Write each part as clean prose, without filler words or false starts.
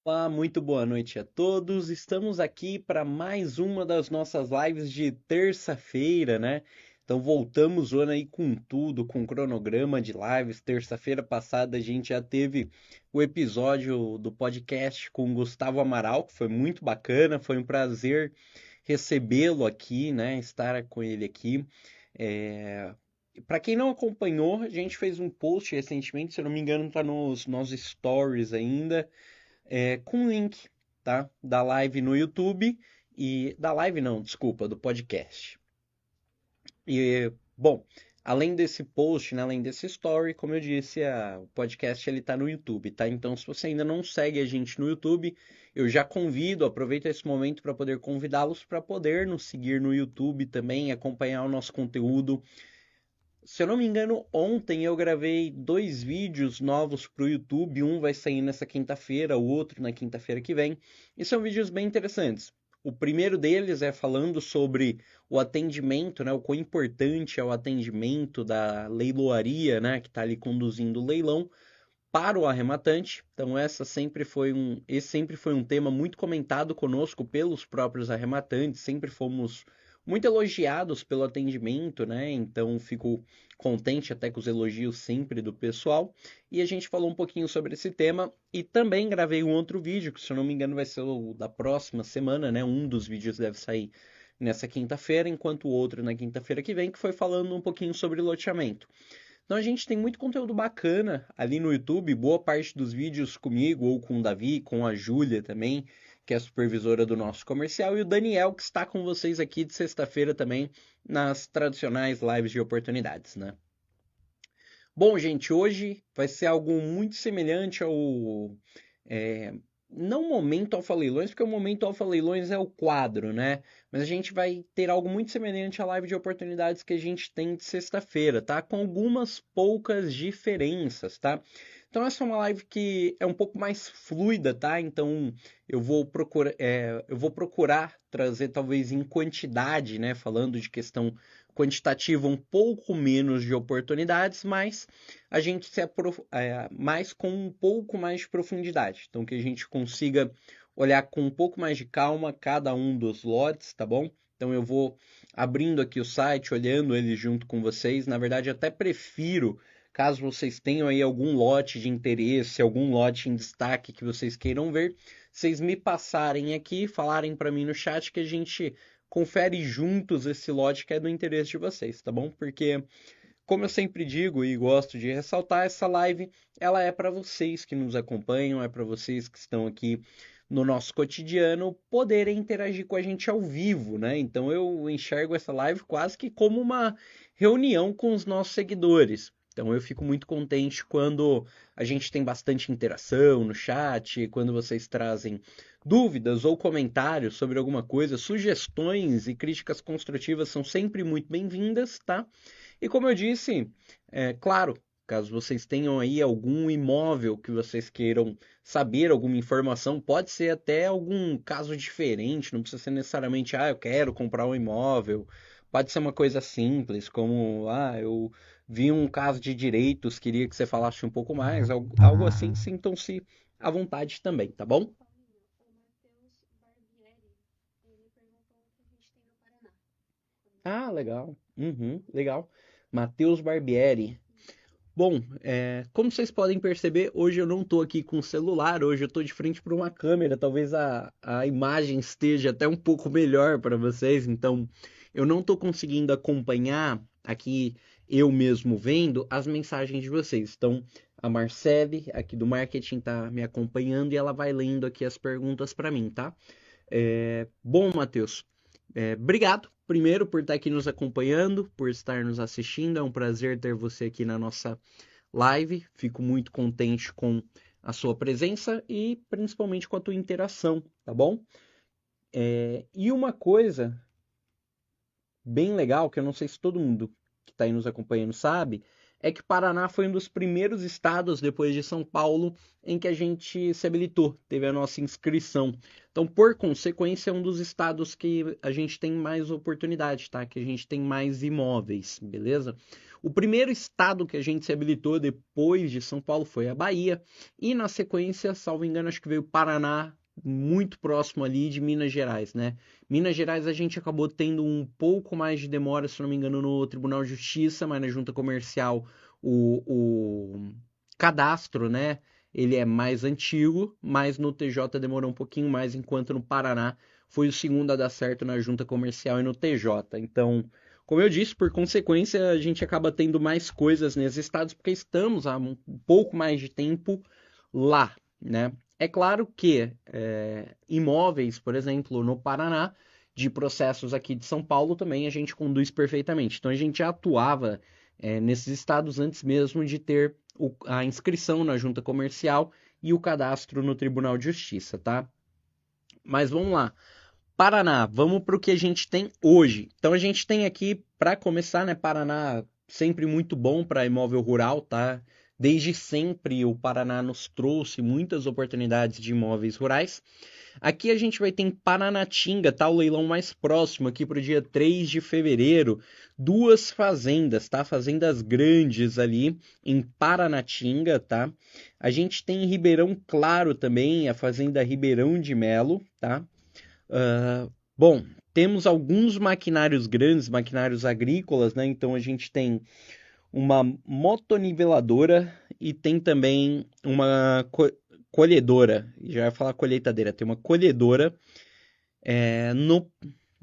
Olá, muito boa noite a todos. Estamos aqui para mais uma das nossas lives de terça-feira, né? Então voltamos hoje aí com tudo, com cronograma de lives. Terça-feira passada a gente já teve o episódio do podcast com o Gustavo Amaral, que foi muito bacana, foi um prazer recebê-lo aqui, né? Estar com ele aqui. É... Para quem não acompanhou, a gente fez um post recentemente, se eu não me engano, está nos nossos stories ainda com link, tá? Da live no YouTube e da live não, desculpa, do podcast. E bom, além desse post, né, além desse story, como eu disse, o podcast ele tá no YouTube, tá? Então, se você ainda não segue a gente no YouTube, eu já convido, aproveito esse momento para poder convidá-los para poder nos seguir no YouTube também, acompanhar o nosso conteúdo. Se eu não me engano, ontem eu gravei dois vídeos novos para o YouTube. Um vai sair nessa quinta-feira, o outro na quinta-feira que vem. E são vídeos bem interessantes. O primeiro deles é falando sobre o atendimento, né? O quão importante é o atendimento da leiloaria, né? Que está ali conduzindo o leilão para o arrematante. Então, esse sempre foi um tema muito comentado conosco pelos próprios arrematantes. Sempre fomos muito elogiados pelo atendimento, né? Então, fico contente até com os elogios sempre do pessoal. E a gente falou um pouquinho sobre esse tema e também gravei um outro vídeo, que se eu não me engano vai ser o da próxima semana, né? Um dos vídeos deve sair nessa quinta-feira, enquanto o outro na quinta-feira que vem, que foi falando um pouquinho sobre loteamento. Então a gente tem muito conteúdo bacana ali no YouTube, boa parte dos vídeos comigo ou com o Davi, com a Júlia também, que é a supervisora do nosso comercial, e o Daniel, que está com vocês aqui de sexta-feira também nas tradicionais lives de oportunidades, né? Bom, gente, hoje vai ser algo muito semelhante ao. é, não Momento Alfa Leilões, porque o Momento Alfa Leilões é o quadro, né? Mas a gente vai ter algo muito semelhante à live de oportunidades que a gente tem de sexta-feira, tá? Com algumas poucas diferenças, tá? Então essa é uma live que é um pouco mais fluida, tá? Então eu vou procurar trazer talvez em quantidade, né? Falando de questão quantitativa, um pouco menos de oportunidades, mas a gente mais com um pouco mais de profundidade. Então que a gente consiga olhar com um pouco mais de calma cada um dos lotes, tá bom? Então eu vou abrindo aqui o site, olhando ele junto com vocês. Na verdade, até prefiro, caso vocês tenham aí algum lote de interesse, algum lote em destaque que vocês queiram ver, vocês me passarem aqui, falarem para mim no chat que a gente confere juntos esse lote que é do interesse de vocês, tá bom? Porque como eu sempre digo e gosto de ressaltar, essa live ela é para vocês que nos acompanham, é para vocês que estão aqui no nosso cotidiano poderem interagir com a gente ao vivo, né? Então eu enxergo essa live quase que como uma reunião com os nossos seguidores. Então eu fico muito contente quando a gente tem bastante interação no chat, quando vocês trazem dúvidas ou comentários sobre alguma coisa, sugestões e críticas construtivas são sempre muito bem-vindas, tá? E como eu disse, claro, caso vocês tenham aí algum imóvel que vocês queiram saber, alguma informação, pode ser até algum caso diferente, não precisa ser necessariamente, eu quero comprar um imóvel. Pode ser uma coisa simples, como, eu vi um caso de direitos, queria que você falasse um pouco mais, algo assim, sintam-se à vontade também, tá bom? Paulinho, o Matheus Barbieri, ele perguntou o que a gente tem no Paraná. Ah, legal. Uhum, legal. Matheus Barbieri. Bom, como vocês podem perceber, hoje eu não estou aqui com o celular, hoje eu estou de frente para uma câmera, talvez a imagem esteja até um pouco melhor para vocês, então eu não estou conseguindo acompanhar aqui eu mesmo vendo as mensagens de vocês. Então, a Marcele, aqui do marketing, está me acompanhando e ela vai lendo aqui as perguntas para mim, tá? Bom, Matheus, obrigado primeiro por estar aqui nos acompanhando, por estar nos assistindo. É um prazer ter você aqui na nossa live. Fico muito contente com a sua presença e principalmente com a tua interação, tá bom? E uma coisa bem legal, que eu não sei se todo mundo que está aí nos acompanhando sabe, é que Paraná foi um dos primeiros estados, depois de São Paulo, em que a gente se habilitou, teve a nossa inscrição. Então, por consequência, é um dos estados que a gente tem mais oportunidade, tá? Que a gente tem mais imóveis, beleza? O primeiro estado que a gente se habilitou depois de São Paulo foi a Bahia, e na sequência, salvo engano, acho que veio Paraná, muito próximo ali de Minas Gerais, né? Minas Gerais a gente acabou tendo um pouco mais de demora, se não me engano, no Tribunal de Justiça, mas na Junta Comercial o cadastro, né? Ele é mais antigo, mas no TJ demorou um pouquinho mais, enquanto no Paraná foi o segundo a dar certo na Junta Comercial e no TJ. Então, como eu disse, por consequência, a gente acaba tendo mais coisas nesses estados, porque estamos há um pouco mais de tempo lá, né? É claro que imóveis, por exemplo, no Paraná, de processos aqui de São Paulo também a gente conduz perfeitamente. Então a gente já atuava nesses estados antes mesmo de ter a inscrição na junta comercial e o cadastro no Tribunal de Justiça, tá? Mas vamos lá. Paraná, vamos para o que a gente tem hoje. Então a gente tem aqui, para começar, né, Paraná sempre muito bom para imóvel rural, tá? Desde sempre o Paraná nos trouxe muitas oportunidades de imóveis rurais. Aqui a gente vai ter em Paranatinga, tá? O leilão mais próximo, aqui para o dia 3 de fevereiro. Duas fazendas, tá? Fazendas grandes ali em Paranatinga, tá? A gente tem em Ribeirão Claro também, a fazenda Ribeirão de Melo, tá? Bom, temos alguns maquinários grandes, maquinários agrícolas, né? Então a gente tem uma motoniveladora e tem também uma colhedora. Já ia falar colheitadeira, tem uma colhedora no.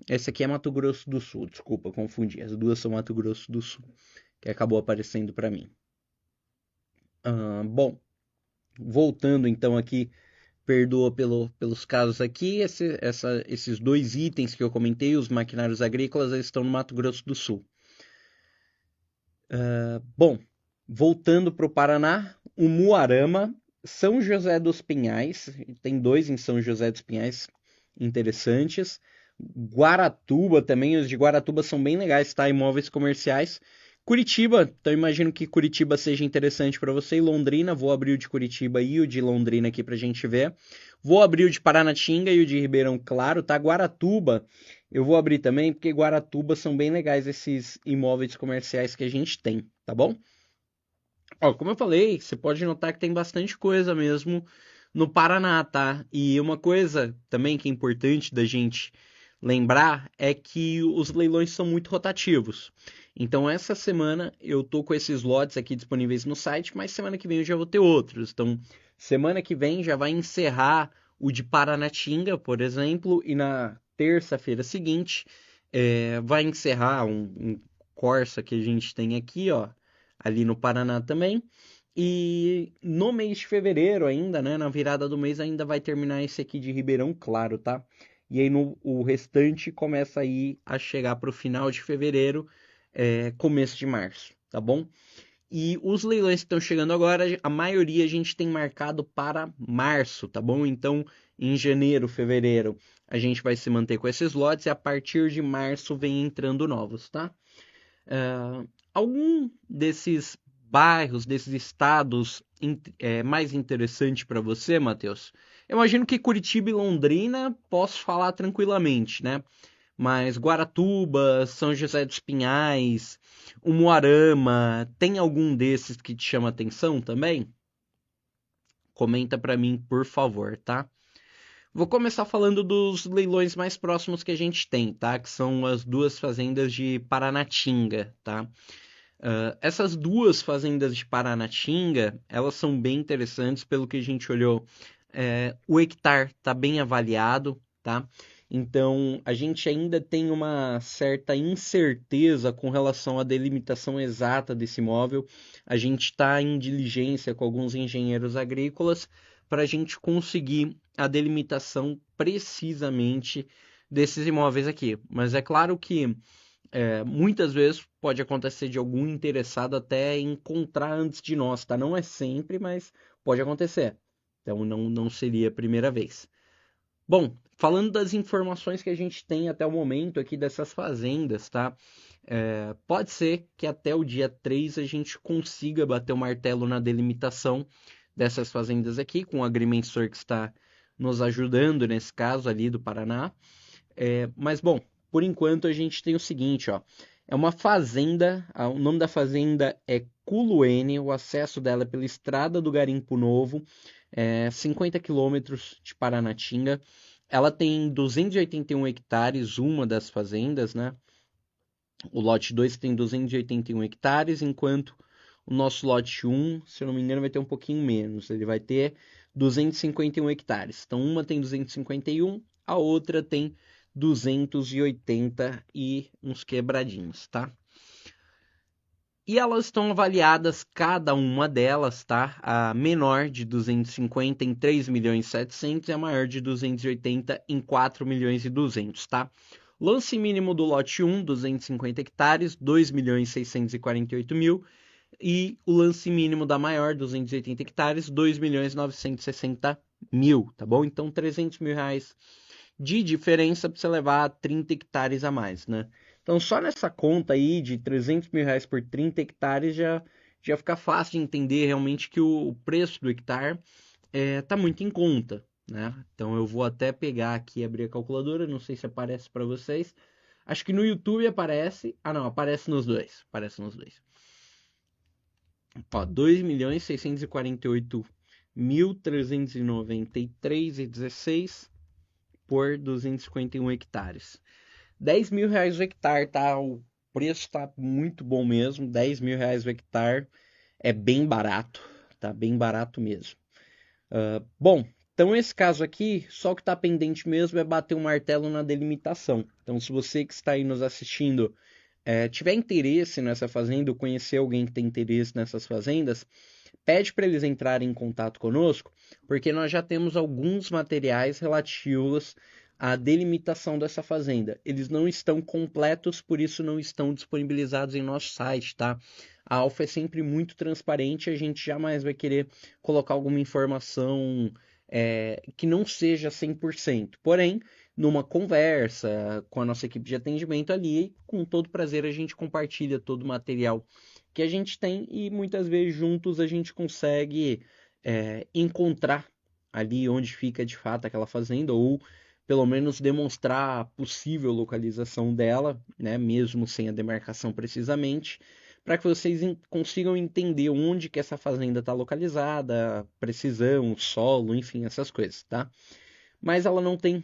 Essa aqui é Mato Grosso do Sul, desculpa, confundi. As duas são Mato Grosso do Sul, que acabou aparecendo para mim. Bom, voltando então aqui, perdoa pelos casos aqui. Esses dois itens que eu comentei, os maquinários agrícolas, eles estão no Mato Grosso do Sul. Bom, voltando para o Paraná, o Muarama, São José dos Pinhais, tem dois em São José dos Pinhais interessantes. Guaratuba também, os de Guaratuba são bem legais, tá? Imóveis comerciais. Curitiba, então imagino que Curitiba seja interessante para você. E Londrina, vou abrir o de Curitiba e o de Londrina aqui para a gente ver. Vou abrir o de Paranatinga e o de Ribeirão Claro, tá? Guaratuba, eu vou abrir também, porque Guaratuba são bem legais esses imóveis comerciais que a gente tem, tá bom? Ó, como eu falei, você pode notar que tem bastante coisa mesmo no Paraná, tá? E uma coisa também que é importante da gente lembrar é que os leilões são muito rotativos. Então, essa semana eu tô com esses lotes aqui disponíveis no site, mas semana que vem eu já vou ter outros. Então, semana que vem já vai encerrar o de Paranatinga, por exemplo, e na terça-feira seguinte vai encerrar um Corsa que a gente tem aqui, ó, ali no Paraná também. E no mês de fevereiro ainda, né, na virada do mês ainda vai terminar esse aqui de Ribeirão Claro, tá? E aí o restante começa aí a chegar para o final de fevereiro, começo de março, tá bom? E os leilões que estão chegando agora, a maioria a gente tem marcado para março, tá bom? Então, em janeiro, fevereiro, a gente vai se manter com esses lotes e a partir de março vem entrando novos, tá? Algum desses bairros, desses estados mais interessante para você, Matheus? Eu imagino que Curitiba e Londrina posso falar tranquilamente, né? Mas Guaratuba, São José dos Pinhais, Umuarama, tem algum desses que te chama atenção também? Comenta para mim, por favor, tá? Vou começar falando dos leilões mais próximos que a gente tem, tá? Que são as duas fazendas de Paranatinga, tá? Essas duas fazendas de Paranatinga, elas são bem interessantes pelo que a gente olhou. O hectare está bem avaliado, tá? Então, a gente ainda tem uma certa incerteza com relação à delimitação exata desse imóvel. A gente está em diligência com alguns engenheiros agrícolas para a gente conseguir a delimitação precisamente desses imóveis aqui. Mas é claro que muitas vezes pode acontecer de algum interessado até encontrar antes de nós, tá? Não é sempre, mas pode acontecer. Então não seria a primeira vez. Bom, falando das informações que a gente tem até o momento aqui dessas fazendas, tá? Pode ser que até o dia 3 a gente consiga bater o martelo na delimitação dessas fazendas aqui, com o agrimensor que está nos ajudando nesse caso ali do Paraná. Mas bom, por enquanto a gente tem o seguinte, ó. É uma fazenda, o nome da fazenda é Culuene, o acesso dela é pela Estrada do Garimpo Novo, 50 quilômetros de Paranatinga. Ela tem 281 hectares, uma das fazendas, né? O lote 2 tem 281 hectares, enquanto o nosso lote um, se eu não me engano, vai ter um pouquinho menos. Ele vai ter 251 hectares. Então, uma tem 251, a outra tem 280 e uns quebradinhos, tá? E elas estão avaliadas, cada uma delas, tá? A menor de 250 em 3 milhões e 700 e a maior de 280 em 4 milhões e 200, tá? Lance mínimo do lote 1, 250 hectares, 2 milhões e 648 mil. E o lance mínimo da maior, 280 hectares, 2 milhões e 960 mil, tá bom? Então, 300 mil reais de diferença para você levar 30 hectares a mais, né? Então, só nessa conta aí de 300 mil reais por 30 hectares já fica fácil de entender realmente que o preço do hectare tá muito em conta, né? Então, eu vou até pegar aqui e abrir a calculadora, não sei se aparece para vocês. Acho que no YouTube aparece. Ah, não, aparece nos dois. Aparece nos dois. Ó, 2.648.393,16 por 251 hectares. 10 mil reais o hectare, tá? O preço tá muito bom mesmo. 10 mil reais o hectare é bem barato, tá? Bem barato mesmo. Bom, então esse caso aqui, só o que está pendente mesmo é bater um martelo na delimitação. Então, se você que está aí nos assistindo tiver interesse nessa fazenda ou conhecer alguém que tem interesse nessas fazendas, pede para eles entrarem em contato conosco, porque nós já temos alguns materiais relativos à delimitação dessa fazenda. Eles não estão completos, por isso não estão disponibilizados em nosso site, tá? A Alfa é sempre muito transparente, a gente jamais vai querer colocar alguma informação que não seja 100%. Porém, numa conversa com a nossa equipe de atendimento ali, com todo prazer a gente compartilha todo o material que a gente tem e muitas vezes juntos a gente consegue encontrar ali onde fica de fato aquela fazenda ou pelo menos demonstrar a possível localização dela, né, mesmo sem a demarcação precisamente, para que vocês consigam entender onde que essa fazenda está localizada, precisão, solo, enfim, essas coisas, tá? Mas ela não tem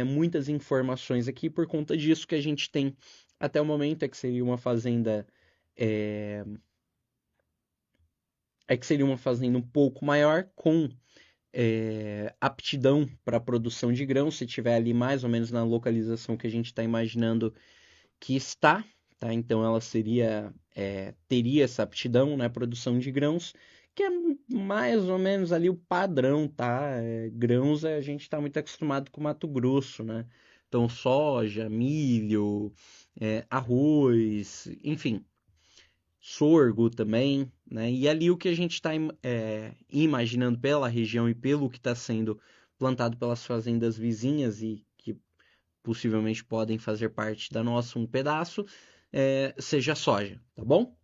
muitas informações aqui por conta disso que a gente tem até o momento é que seria uma fazenda é, que seria uma fazenda um pouco maior com aptidão para a produção de grãos, se tiver ali mais ou menos na localização que a gente está imaginando que está, tá? Então ela teria essa aptidão, né, produção de grãos, que é mais ou menos ali o padrão, tá? Grãos a gente está muito acostumado com Mato Grosso, né? Então soja, milho, arroz, enfim, sorgo também, né? E ali o que a gente está imaginando pela região e pelo que está sendo plantado pelas fazendas vizinhas e que possivelmente podem fazer parte da nossa um pedaço, seja soja, tá bom?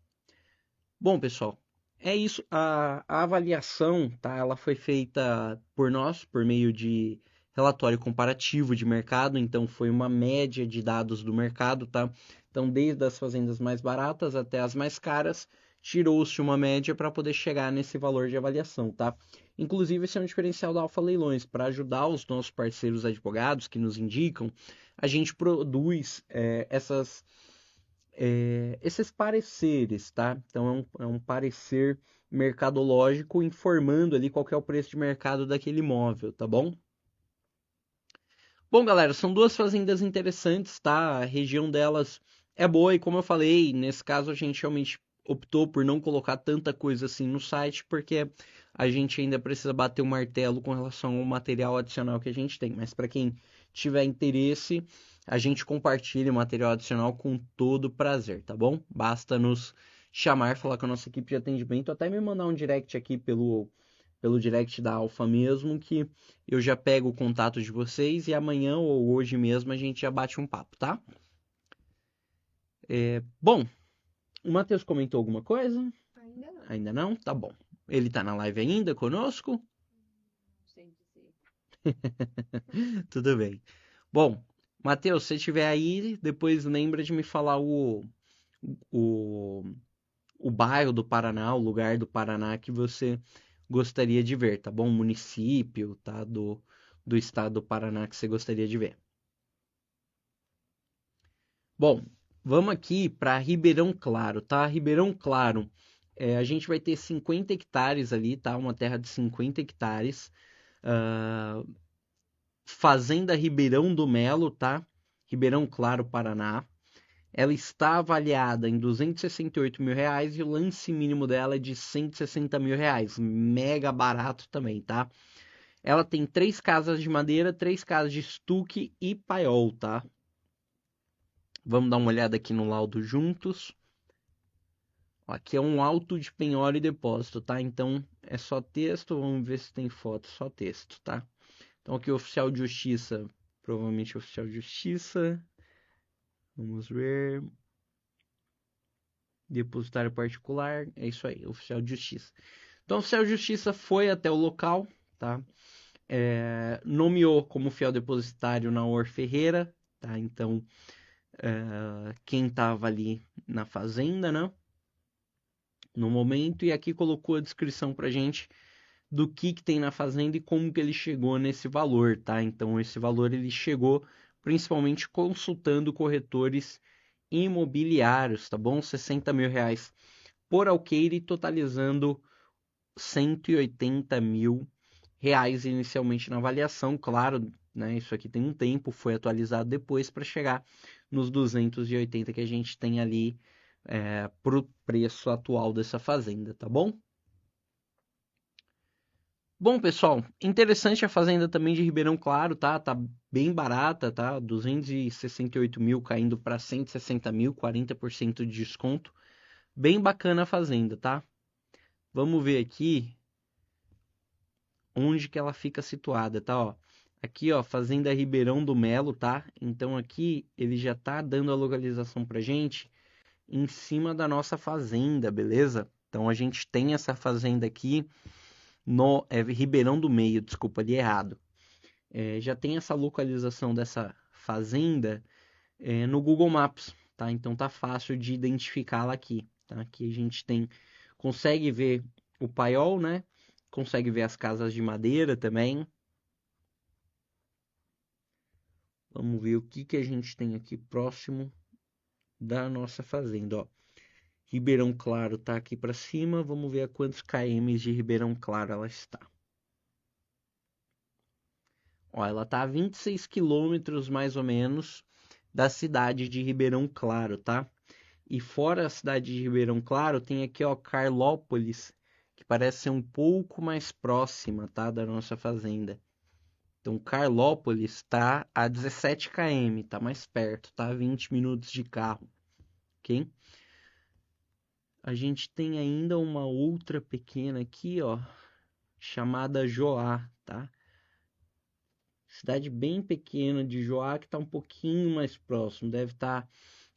Bom, pessoal, é isso. A avaliação, tá? Ela foi feita por nós por meio de relatório comparativo de mercado, então foi uma média de dados do mercado, tá? Então, desde as fazendas mais baratas até as mais caras, tirou-se uma média para poder chegar nesse valor de avaliação, tá? Inclusive, esse é um diferencial da Alfa Leilões, para ajudar os nossos parceiros advogados que nos indicam, a gente produz esses pareceres, tá? Então é um parecer mercadológico informando ali qual que é o preço de mercado daquele imóvel, tá bom? Bom, galera, são duas fazendas interessantes, tá? A região delas é boa e como eu falei, nesse caso a gente realmente optou por não colocar tanta coisa assim no site, porque a gente ainda precisa bater o martelo com relação ao material adicional que a gente tem. Mas para quem tiver interesse, a gente compartilha o material adicional com todo prazer, tá bom? Basta nos chamar, falar com a nossa equipe de atendimento, até me mandar um direct aqui pelo direct da Alfa mesmo, que eu já pego o contato de vocês e amanhã ou hoje mesmo a gente já bate um papo, tá? Bom, o Matheus comentou alguma coisa? Ainda não. Ainda não? Tá bom. Ele tá na live ainda conosco? Não sei dizer. Tudo bem. Bom, Matheus, se estiver aí, depois lembra de me falar o, o bairro do Paraná, o lugar do Paraná que você gostaria de ver, tá bom? O município, tá? Do estado do Paraná que você gostaria de ver. Bom, vamos aqui para Ribeirão Claro, tá? Ribeirão Claro, a gente vai ter 50 hectares ali, tá? Uma terra de 50 hectares. Ah, Fazenda Ribeirão do Melo, tá? Ribeirão Claro, Paraná. Ela está avaliada em R$ 268.000 e o lance mínimo dela é de R$ 160.000. Mega barato também, tá? Ela tem 3 casas de madeira, 3 casas de estuque e paiol, tá? Vamos dar uma olhada aqui no laudo juntos. Aqui é um auto de penhora e depósito, tá? Então é só texto. Vamos ver se tem foto. Só texto, tá? Então aqui o oficial de justiça. Provavelmente oficial de justiça. Vamos ver. Depositário particular. É isso aí, oficial de justiça. Então o oficial de justiça foi até o local, tá? Nomeou como fiel depositário Naor Ferreira, tá? Então quem estava ali na fazenda, né? No momento, e aqui colocou a descrição pra gente do que tem na fazenda e como que ele chegou nesse valor, tá? Então esse valor ele chegou principalmente consultando corretores imobiliários, tá bom? R$ 60.000 por alqueire, totalizando R$ 180.000 inicialmente na avaliação, claro, né? Isso aqui tem um tempo, foi atualizado depois para chegar nos 280 que a gente tem ali pro preço atual dessa fazenda, tá bom? Bom, pessoal, interessante a fazenda também de Ribeirão Claro, tá? Tá bem barata, tá? 268.000 caindo para 160.000, 40% de desconto. Bem bacana a fazenda, tá? Vamos ver aqui onde que ela fica situada, tá? Ó, aqui, ó, Fazenda Ribeirão do Melo, tá? Então aqui ele já tá dando a localização pra gente em cima da nossa fazenda, beleza? Então a gente tem essa fazenda aqui no Ribeirão do Meio, desculpa, ali errado. Já tem essa localização dessa fazenda no Google Maps, tá? Então tá fácil de identificá-la aqui, tá? Aqui a gente consegue ver o paiol, né? Consegue ver as casas de madeira também. Vamos ver o que que a gente tem aqui próximo da nossa fazenda, ó. Ribeirão Claro tá aqui para cima, vamos ver a quantos km de Ribeirão Claro ela está. Ó, ela tá a 26 quilômetros mais ou menos da cidade de Ribeirão Claro, tá? E fora a cidade de Ribeirão Claro, tem aqui, ó, Carlópolis, que parece ser um pouco mais próxima, tá, da nossa fazenda. Então, Carlópolis está a 17 km, tá mais perto, tá? 20 minutos de carro, ok? A gente tem ainda uma outra pequena aqui, ó, chamada Joá, tá? Cidade bem pequena de Joá que está um pouquinho mais próximo, deve estar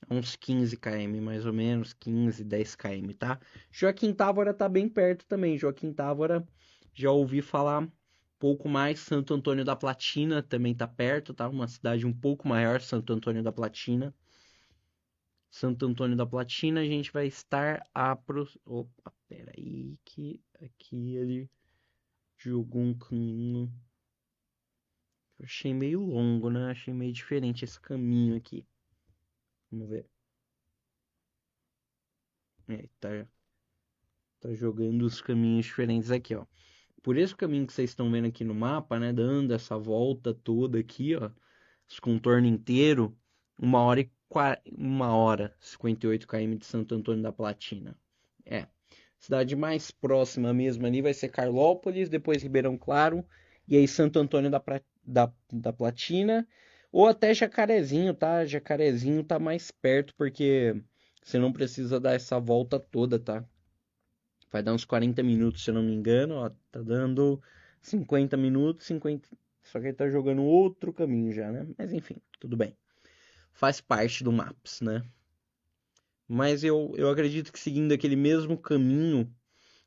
a uns 15 km, mais ou menos, 15, 10 km, tá? Joaquim Távora tá bem perto também. Joaquim Távora, já ouvi falar um pouco mais. Santo Antônio da Platina também tá perto, tá? Uma cidade um pouco maior, Santo Antônio da Platina. Santo Antônio da Platina, a gente vai estar Opa, peraí, que aqui ele jogou um caminho. Eu achei meio longo, né? Achei meio diferente esse caminho aqui. Vamos ver. Tá jogando os caminhos diferentes aqui, ó. Por esse caminho que vocês estão vendo aqui no mapa, né? Dando essa volta toda aqui, ó. Esse contorno inteiro. 1 hora 58 km de Santo Antônio da Platina. Cidade mais próxima mesmo ali vai ser Carlópolis, depois Ribeirão Claro, e aí Santo Antônio da Platina, ou até Jacarezinho, tá? Jacarezinho tá mais perto, porque você não precisa dar essa volta toda, tá? Vai dar uns 40 minutos, se eu não me engano, ó, tá dando 50 minutos, 50. Só que ele tá jogando outro caminho já, né? Mas enfim, tudo bem. Faz parte do Maps, né? mas eu acredito que seguindo aquele mesmo caminho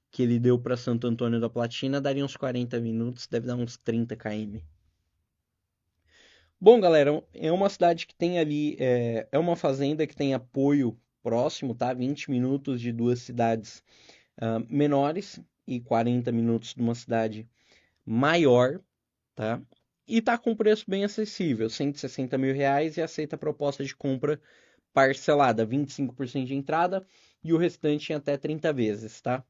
que ele deu para Santo Antônio da Platina, daria uns 40 minutos, deve dar uns 30 km. Bom, galera, é uma cidade que tem ali, é uma fazenda que tem apoio próximo, tá? 20 minutos de duas cidades menores e 40 minutos de uma cidade maior, tá? E tá com preço bem acessível, R$ 160.000 e aceita a proposta de compra parcelada, 25% de entrada e o restante em até 30 vezes, tá?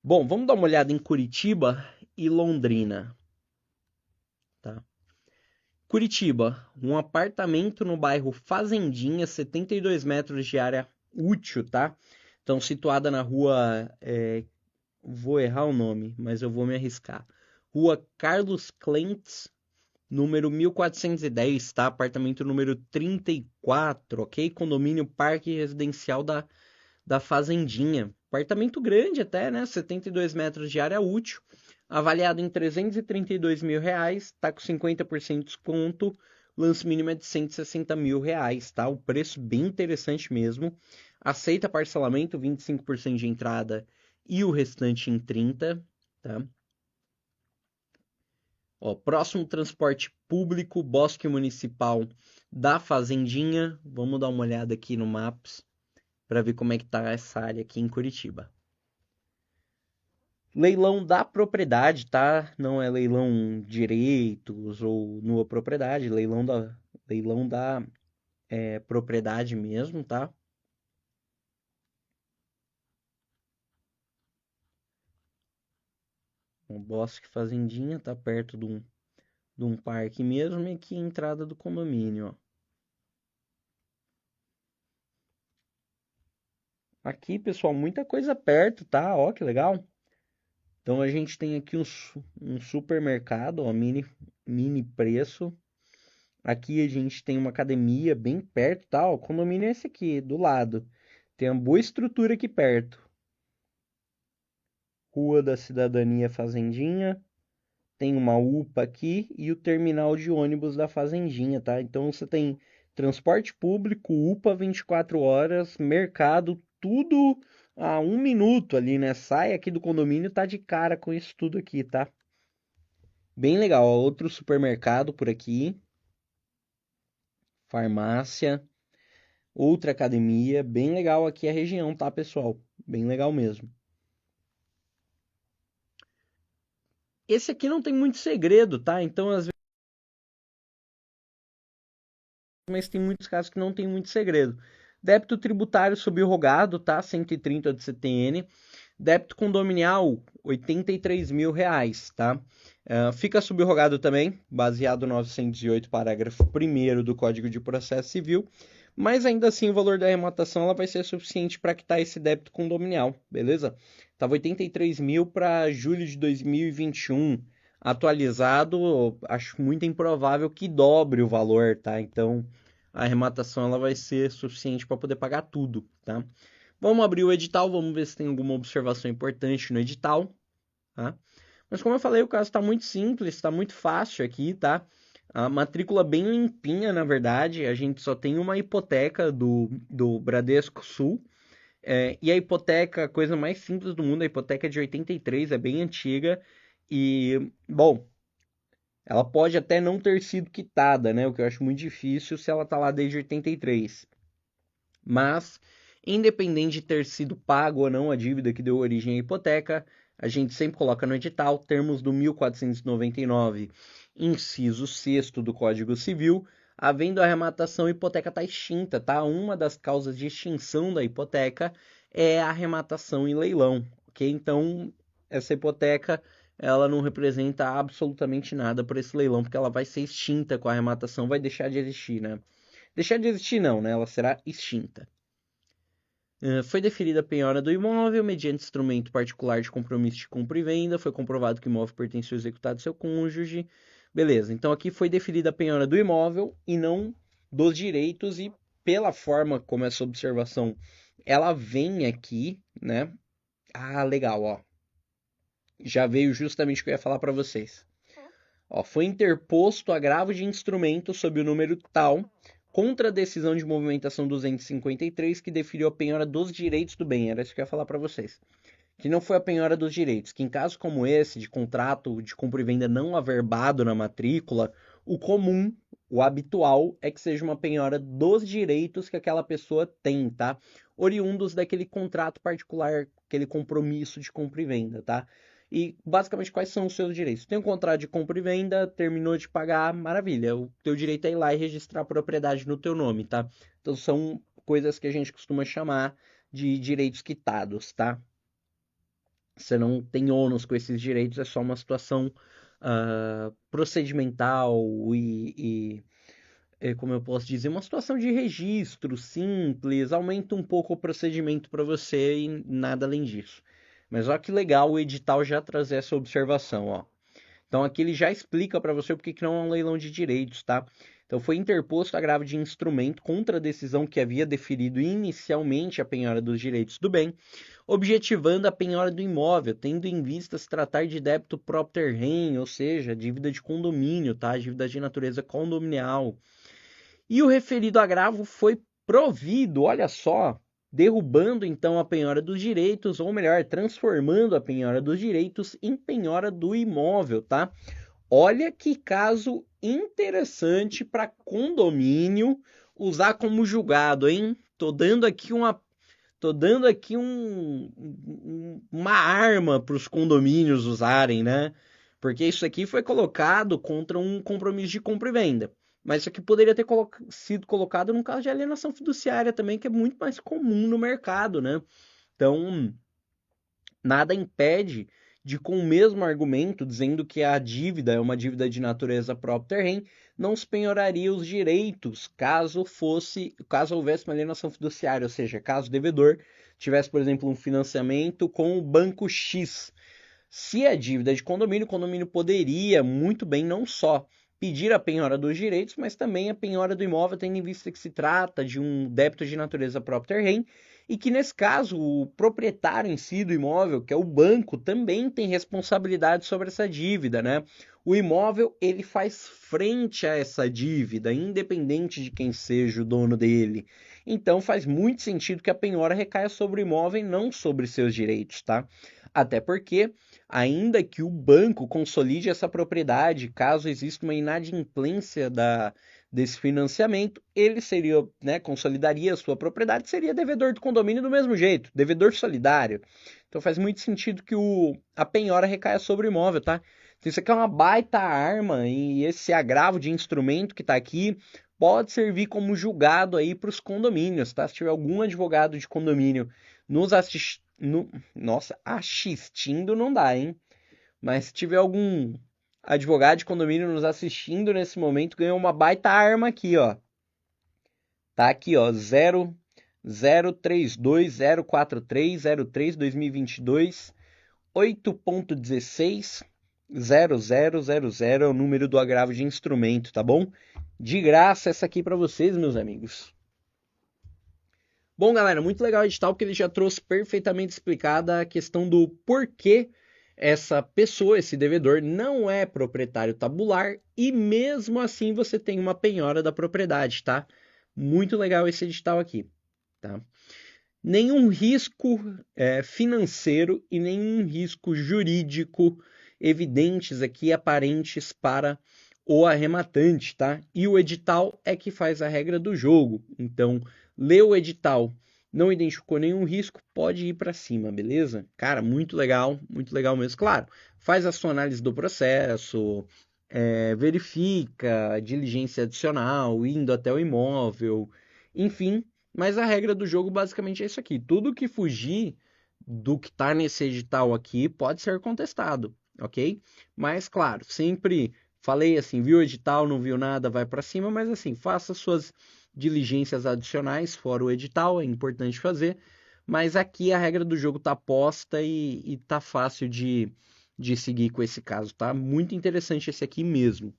Bom, vamos dar uma olhada em Curitiba e Londrina, tá? Curitiba, um apartamento no bairro Fazendinha, 72 metros de área útil, tá? Então, situada na rua, vou errar o nome, mas eu vou me arriscar. Rua Carlos Clentes, número 1410, tá? Apartamento número 34, ok? Condomínio Parque Residencial da Fazendinha. Apartamento grande até, né? 72 metros de área útil. Avaliado em R$ 332.000, tá com 50% de desconto. Lance mínimo é de R$ 160.000, tá? O preço bem interessante mesmo. Aceita parcelamento, 25% de entrada e o restante em 30, tá? Ó, próximo transporte público, Bosque Municipal da Fazendinha. Vamos dar uma olhada aqui no Maps para ver como é que tá essa área aqui em Curitiba. Leilão da propriedade, tá? Não é leilão direitos ou nua propriedade, leilão da propriedade mesmo, tá? O Bosque Fazendinha tá perto de um parque mesmo e aqui a entrada do condomínio, ó. Aqui, pessoal, muita coisa perto, tá? Ó, que legal. Então a gente tem aqui um supermercado, ó, mini preço. Aqui a gente tem uma academia bem perto, tá? O condomínio é esse aqui, do lado. Tem uma boa estrutura aqui perto. Rua da Cidadania Fazendinha. Tem uma UPA aqui e o terminal de ônibus da Fazendinha, tá? Então você tem transporte público, UPA 24 horas, mercado, tudo a 1 minuto ali, né? Sai aqui do condomínio, tá de cara com isso tudo aqui, tá? Bem legal. Ó, outro supermercado por aqui, farmácia, outra academia, bem legal aqui a região, tá, pessoal? Bem legal mesmo. Esse aqui não tem muito segredo, tá? Então, às vezes, mas tem muitos casos que não tem muito segredo. Débito tributário subrogado, tá? 130 de CTN. Débito condominial, R$ 83.000, tá? Fica subrogado também, baseado no 908, parágrafo 1º do Código de Processo Civil, mas ainda assim o valor da arrematação ela vai ser suficiente para quitar esse débito condominial, beleza? Tava 83 mil para julho de 2021, atualizado, acho muito improvável que dobre o valor, tá? Então a arrematação ela vai ser suficiente para poder pagar tudo, tá? Vamos abrir o edital, vamos ver se tem alguma observação importante no edital, tá? Mas como eu falei, o caso está muito simples, está muito fácil aqui, tá? A matrícula bem limpinha, na verdade. A gente só tem uma hipoteca do Bradesco Sul. E a hipoteca, a coisa mais simples do mundo, a hipoteca é de 83, é bem antiga. E, bom, ela pode até não ter sido quitada, né? O que eu acho muito difícil se ela tá lá desde 83. Mas, independente de ter sido pago ou não a dívida que deu origem à hipoteca, a gente sempre coloca no edital termos do 1499, inciso 6º do Código Civil, havendo arrematação, a hipoteca está extinta, tá? Uma das causas de extinção da hipoteca é a arrematação em leilão, ok? Então, essa hipoteca, ela não representa absolutamente nada para esse leilão, porque ela vai ser extinta com a arrematação, vai deixar de existir, né? Deixar de existir não, né? Ela será extinta. Foi deferida a penhora do imóvel mediante instrumento particular de compromisso de compra e venda. Foi comprovado que o imóvel pertence ao executado do seu cônjuge. Beleza, então aqui foi deferida a penhora do imóvel e não dos direitos. E pela forma como essa observação ela vem aqui, né? Ah, legal, ó. Já veio justamente o que eu ia falar para vocês. Ó, foi interposto agravo de instrumento sob o número tal contra a decisão de movimentação 253 que deferiu a penhora dos direitos do bem. Era isso que eu ia falar para vocês. Que não foi a penhora dos direitos, que em caso como esse, de contrato de compra e venda não averbado na matrícula, o comum, o habitual, é que seja uma penhora dos direitos que aquela pessoa tem, tá? Oriundos daquele contrato particular, aquele compromisso de compra e venda, tá? E basicamente quais são os seus direitos? Tem um contrato de compra e venda, terminou de pagar, maravilha. O teu direito é ir lá e registrar a propriedade no teu nome, tá? Então são coisas que a gente costuma chamar de direitos quitados, tá? Você não tem ônus com esses direitos, é só uma situação procedimental como eu posso dizer, uma situação de registro simples, aumenta um pouco o procedimento para você e nada além disso. Mas olha que legal o edital já trazer essa observação, ó. Então aqui ele já explica para você porque que não é um leilão de direitos, tá? Então foi interposto agravo de instrumento contra a decisão que havia deferido inicialmente a penhora dos direitos do bem, objetivando a penhora do imóvel, tendo em vista se tratar de débito propter rem, ou seja, dívida de condomínio, tá? Dívida de natureza condominial. E o referido agravo foi provido, olha só, derrubando então a penhora dos direitos, ou melhor, transformando a penhora dos direitos em penhora do imóvel, tá? Olha que caso interessante para condomínio usar como julgado, hein? Tô dando aqui uma arma para os condomínios usarem, né? Porque isso aqui foi colocado contra um compromisso de compra e venda. Mas isso aqui poderia ter sido colocado num caso de alienação fiduciária também, que é muito mais comum no mercado, né? Então, nada impede de, com o mesmo argumento, dizendo que a dívida é uma dívida de natureza própria rem, não se penhoraria os direitos caso houvesse uma alienação fiduciária, ou seja, caso o devedor tivesse, por exemplo, um financiamento com o banco X. Se é dívida de condomínio, o condomínio poderia muito bem não só pedir a penhora dos direitos, mas também a penhora do imóvel, tendo em vista que se trata de um débito de natureza própria rem, e que nesse caso o proprietário em si do imóvel, que é o banco, também tem responsabilidade sobre essa dívida, né? O imóvel ele faz frente a essa dívida, independente de quem seja o dono dele. Então faz muito sentido que a penhora recaia sobre o imóvel e não sobre seus direitos, tá? Até porque, ainda que o banco consolide essa propriedade, caso exista uma inadimplência desse financiamento, ele seria, né, consolidaria a sua propriedade, seria devedor do condomínio do mesmo jeito, devedor solidário. Então faz muito sentido que a penhora recaia sobre o imóvel, tá? Então, isso aqui é uma baita arma e esse agravo de instrumento que está aqui pode servir como julgado aí para os condomínios, tá? Se tiver algum advogado de condomínio nos assistindo, nossa, assistindo não dá, hein? Mas se tiver algum advogado de condomínio nos assistindo nesse momento, ganhou uma baita arma aqui, ó. Tá aqui, ó, 003204303 8.16 0000 é o número do agravo de instrumento, tá bom? De graça essa aqui para vocês, meus amigos. Bom, galera, muito legal o edital porque ele já trouxe perfeitamente explicada a questão do porquê essa pessoa, esse devedor, não é proprietário tabular e mesmo assim você tem uma penhora da propriedade, tá? Muito legal esse edital aqui, tá? Nenhum risco financeiro e nenhum risco jurídico evidentes aqui, aparentes para o arrematante, tá? E o edital é que faz a regra do jogo. Então, leu o edital, não identificou nenhum risco, pode ir para cima, beleza? Cara, muito legal mesmo. Claro, faz a sua análise do processo, verifica a diligência adicional, indo até o imóvel, enfim. Mas a regra do jogo basicamente é isso aqui. Tudo que fugir do que está nesse edital aqui pode ser contestado, ok? Mas, claro, sempre falei assim, viu o edital, não viu nada, vai para cima, mas assim, faça suas diligências adicionais fora o edital, é importante fazer. Mas aqui a regra do jogo está posta e tá fácil de seguir com esse caso, tá? Muito interessante esse aqui mesmo.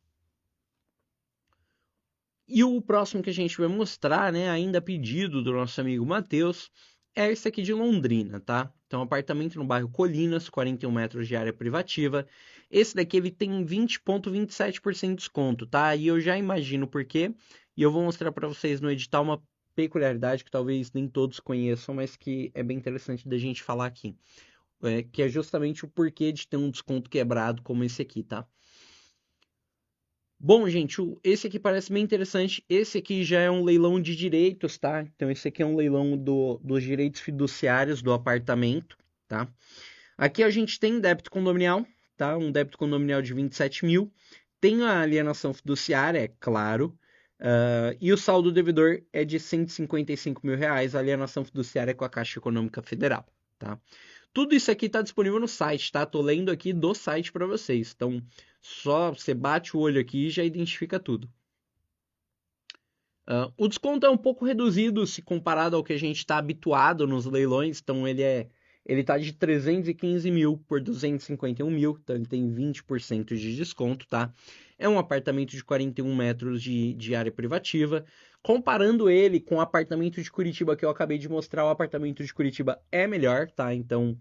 E o próximo que a gente vai mostrar, né, ainda a pedido do nosso amigo Matheus, é esse aqui de Londrina, tá? Então, apartamento no bairro Colinas, 41 metros de área privativa, Esse daqui ele tem 20,27% de desconto, tá? E eu já imagino por quê. E eu vou mostrar para vocês no edital uma peculiaridade que talvez nem todos conheçam, mas que é bem interessante da gente falar aqui. Que é justamente o porquê de ter um desconto quebrado como esse aqui, tá? Bom, gente, esse aqui parece bem interessante. Esse aqui já é um leilão de direitos, tá? Então, esse aqui é um leilão dos direitos fiduciários do apartamento, tá? Aqui a gente tem débito condominial, tá? Um débito condominial de 27 mil. Tem a alienação fiduciária, é claro. E o saldo devedor é de 155 mil reais. A alienação fiduciária é com a Caixa Econômica Federal, tá? Tudo isso aqui está disponível no site, tá? Tô lendo aqui do site para vocês. Então, só você bate o olho aqui e já identifica tudo. O desconto é um pouco reduzido se comparado ao que a gente está habituado nos leilões. Então, ele tá de 315 mil por 251 mil. Então, ele tem 20% de desconto, tá? É um apartamento de 41 metros de área privativa. Comparando ele com o apartamento de Curitiba que eu acabei de mostrar, o apartamento de Curitiba é melhor, tá? Então,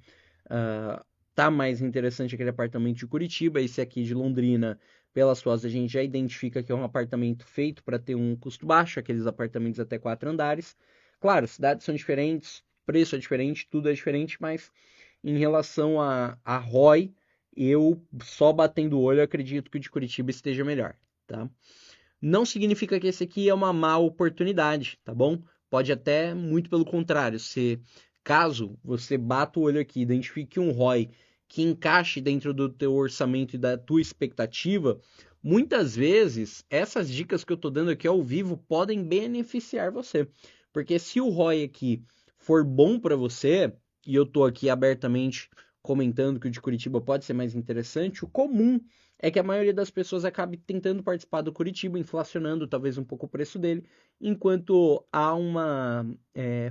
tá mais interessante aquele apartamento de Curitiba. Esse aqui de Londrina, pelas fotos, a gente já identifica que é um apartamento feito para ter um custo baixo, aqueles apartamentos até 4 andares. Claro, cidades são diferentes, preço é diferente, tudo é diferente, mas em relação a ROI, eu só batendo o olho acredito que o de Curitiba esteja melhor, tá? Não significa que esse aqui é uma má oportunidade, tá bom? Pode até, muito pelo contrário, se caso você bata o olho aqui, identifique um ROI que encaixe dentro do teu orçamento e da tua expectativa, muitas vezes essas dicas que eu estou dando aqui ao vivo podem beneficiar você. Porque se o ROI aqui for bom para você, e eu estou aqui abertamente comentando que o de Curitiba pode ser mais interessante, o comum é que a maioria das pessoas acabe tentando participar do Curitiba, inflacionando talvez um pouco o preço dele, enquanto há uma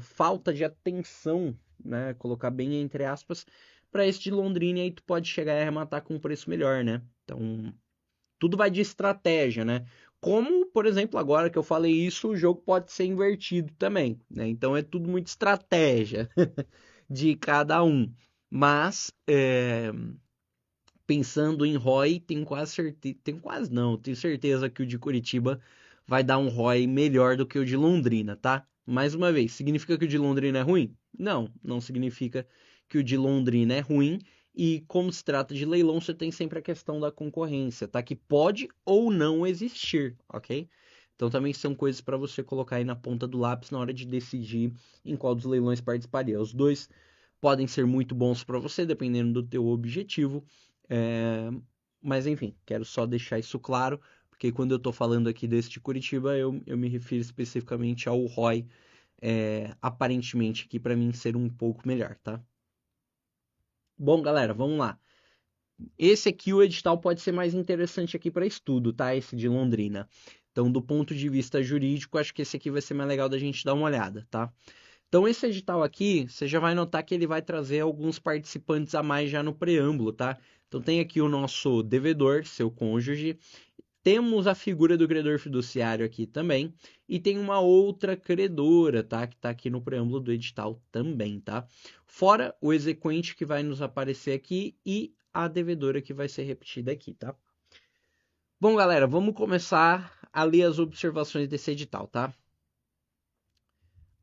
falta de atenção, né, colocar bem entre aspas, para esse de Londrina, e aí tu pode chegar a arrematar com um preço melhor, né? Então, tudo vai de estratégia, né? Como, por exemplo, agora que eu falei isso, o jogo pode ser invertido também, né? Então é tudo muito estratégia de cada um. Mas pensando em ROI, tenho quase certeza, tenho quase não, tenho certeza que o de Curitiba vai dar um ROI melhor do que o de Londrina, tá? Mais uma vez, significa que o de Londrina é ruim? Não, não significa que o de Londrina é ruim. E como se trata de leilão, você tem sempre a questão da concorrência, tá? Que pode ou não existir, ok? Então também são coisas para você colocar aí na ponta do lápis na hora de decidir em qual dos leilões participaria. Os dois podem ser muito bons para você, dependendo do teu objetivo. É, mas enfim, quero só deixar isso claro, porque quando eu estou falando aqui desse de Curitiba, eu me refiro especificamente ao ROI, aparentemente aqui para mim ser um pouco melhor, tá? Bom, galera, vamos lá. Esse aqui, o edital pode ser mais interessante aqui para estudo, tá? Esse de Londrina. Então, do ponto de vista jurídico, acho que esse aqui vai ser mais legal da gente dar uma olhada, tá? Então, esse edital aqui, você já vai notar que ele vai trazer alguns participantes a mais já no preâmbulo, tá? Então, tem aqui o nosso devedor, seu cônjuge. Temos a figura do credor fiduciário aqui também. E tem uma outra credora, tá? Que tá aqui no preâmbulo do edital também, tá? Fora o exequente que vai nos aparecer aqui e a devedora que vai ser repetida aqui, tá? Bom, galera, vamos começar a ler as observações desse edital, tá?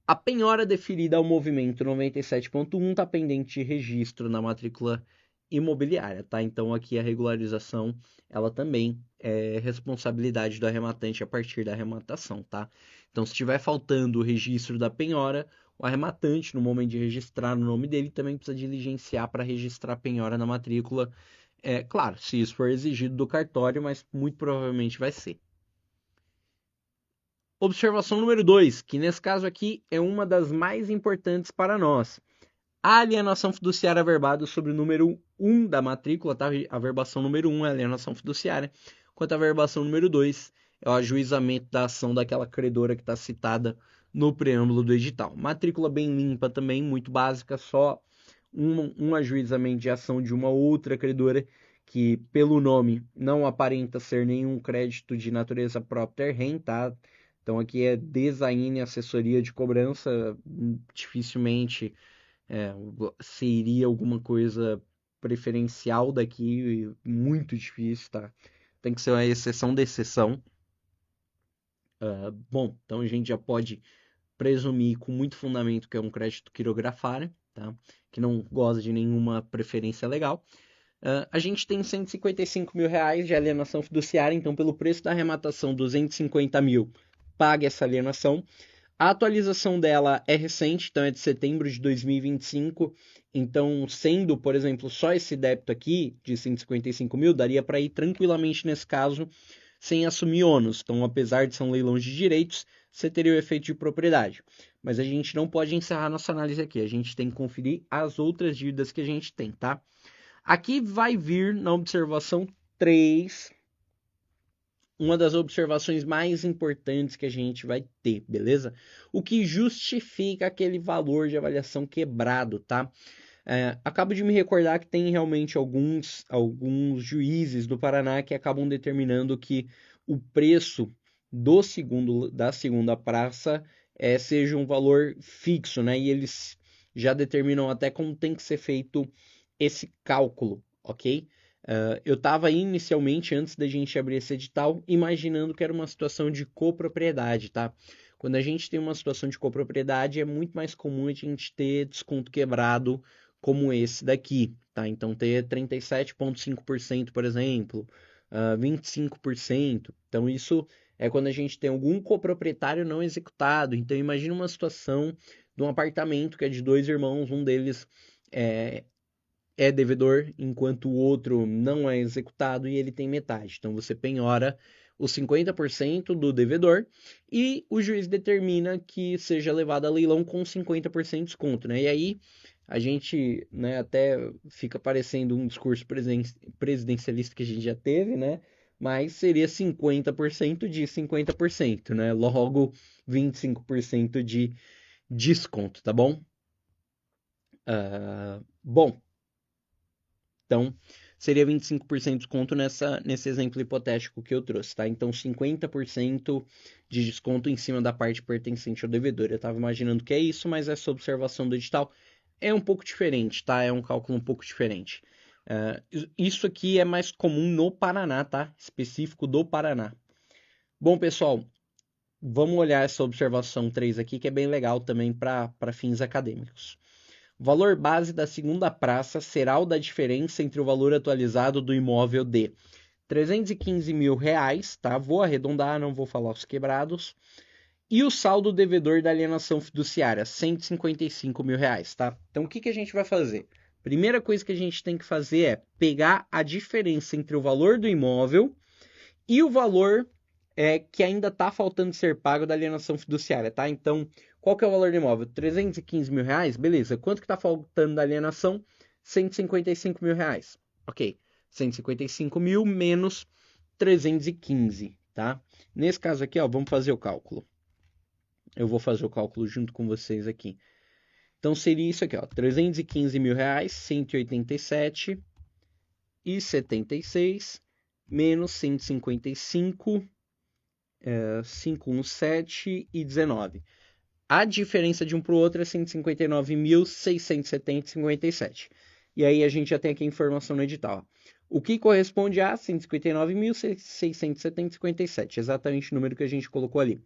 A penhora deferida ao movimento 97.1 está pendente de registro na matrícula imobiliária, tá? Então aqui a regularização, ela também é responsabilidade do arrematante a partir da arrematação, tá? Então se estiver faltando o registro da penhora, o arrematante, no momento de registrar o nome dele, também precisa diligenciar para registrar a penhora na matrícula. Claro, se isso for exigido do cartório, mas muito provavelmente vai ser. Observação número 2, que nesse caso aqui é uma das mais importantes para nós. A alienação fiduciária averbada sobre o número 1 da matrícula, tá? A averbação número 1 é a alienação fiduciária, enquanto a averbação número 2 é o ajuizamento da ação daquela credora que está citada no preâmbulo do edital. Matrícula bem limpa também, muito básica, só um ajuizamento de ação de uma outra credora que, pelo nome, não aparenta ser nenhum crédito de natureza própria rem, tá? Então aqui é design, assessoria de cobrança, dificilmente seria alguma coisa preferencial daqui, muito difícil, tá? Tem que ser uma exceção da exceção. Bom, então a gente já pode presumir com muito fundamento que é um crédito quirografário, tá? Que não goza de nenhuma preferência legal. A gente tem 155 mil reais de alienação fiduciária, então pelo preço da arrematação, 250 mil, paga essa alienação. A atualização dela é recente, então é de setembro de 2025, então sendo, por exemplo, só esse débito aqui de 155 mil, daria para ir tranquilamente nesse caso sem assumir ônus. Então, apesar de ser um leilão de direitos, você teria o efeito de propriedade. Mas a gente não pode encerrar nossa análise aqui, a gente tem que conferir as outras dívidas que a gente tem, tá? Aqui vai vir na observação 3 uma das observações mais importantes que a gente vai ter, beleza? O que justifica aquele valor de avaliação quebrado, tá? Acabo de me recordar que tem realmente alguns juízes do Paraná que acabam determinando que o preço da segunda praça seja um valor fixo, né? E eles já determinam até como tem que ser feito esse cálculo, ok? Eu estava inicialmente, antes da gente abrir esse edital, imaginando que era uma situação de copropriedade, tá? Quando a gente tem uma situação de copropriedade, é muito mais comum a gente ter desconto quebrado como esse daqui, tá? Então, ter 37,5%, por exemplo, 25%. Então, isso é quando a gente tem algum coproprietário não executado. Então, imagina uma situação de um apartamento que é de dois irmãos, um deles é devedor, enquanto o outro não é executado e ele tem metade. Então você penhora os 50% do devedor e o juiz determina que seja levado a leilão com 50% de desconto, né? E aí a gente, né, até fica parecendo um discurso presidencialista que a gente já teve, né? Mas seria 50% de 50%, né? Logo 25% de desconto, tá bom? Bom, então, seria 25% de desconto nesse exemplo hipotético que eu trouxe, tá? Então, 50% de desconto em cima da parte pertencente ao devedor. Eu estava imaginando que é isso, mas essa observação do edital é um pouco diferente, tá? É um cálculo um pouco diferente. Isso aqui é mais comum no Paraná, tá? Específico do Paraná. Bom, pessoal, vamos olhar essa observação 3 aqui, que é bem legal também para fins acadêmicos. O valor base da segunda praça será o da diferença entre o valor atualizado do imóvel de R$315 mil, tá? Vou arredondar, não vou falar os quebrados. E o saldo devedor da alienação fiduciária, R$155 mil, tá? Então, o que a gente vai fazer? Primeira coisa que a gente tem que fazer é pegar a diferença entre o valor do imóvel e o valor que ainda está faltando ser pago da alienação fiduciária, tá? Então, qual que é o valor do imóvel? R$315 mil, beleza. Quanto que está faltando da alienação? R$155 mil. Ok, 155 mil menos 315, tá? Nesse caso aqui, ó, vamos fazer o cálculo. Eu vou fazer o cálculo junto com vocês aqui. Então, seria isso aqui, ó, R$315 mil, 187,76 menos 155, 517 e 19. A diferença de um para o outro é 159.670,57. E aí a gente já tem aqui a informação no edital. O que corresponde a 159.670,57, exatamente o número que a gente colocou ali.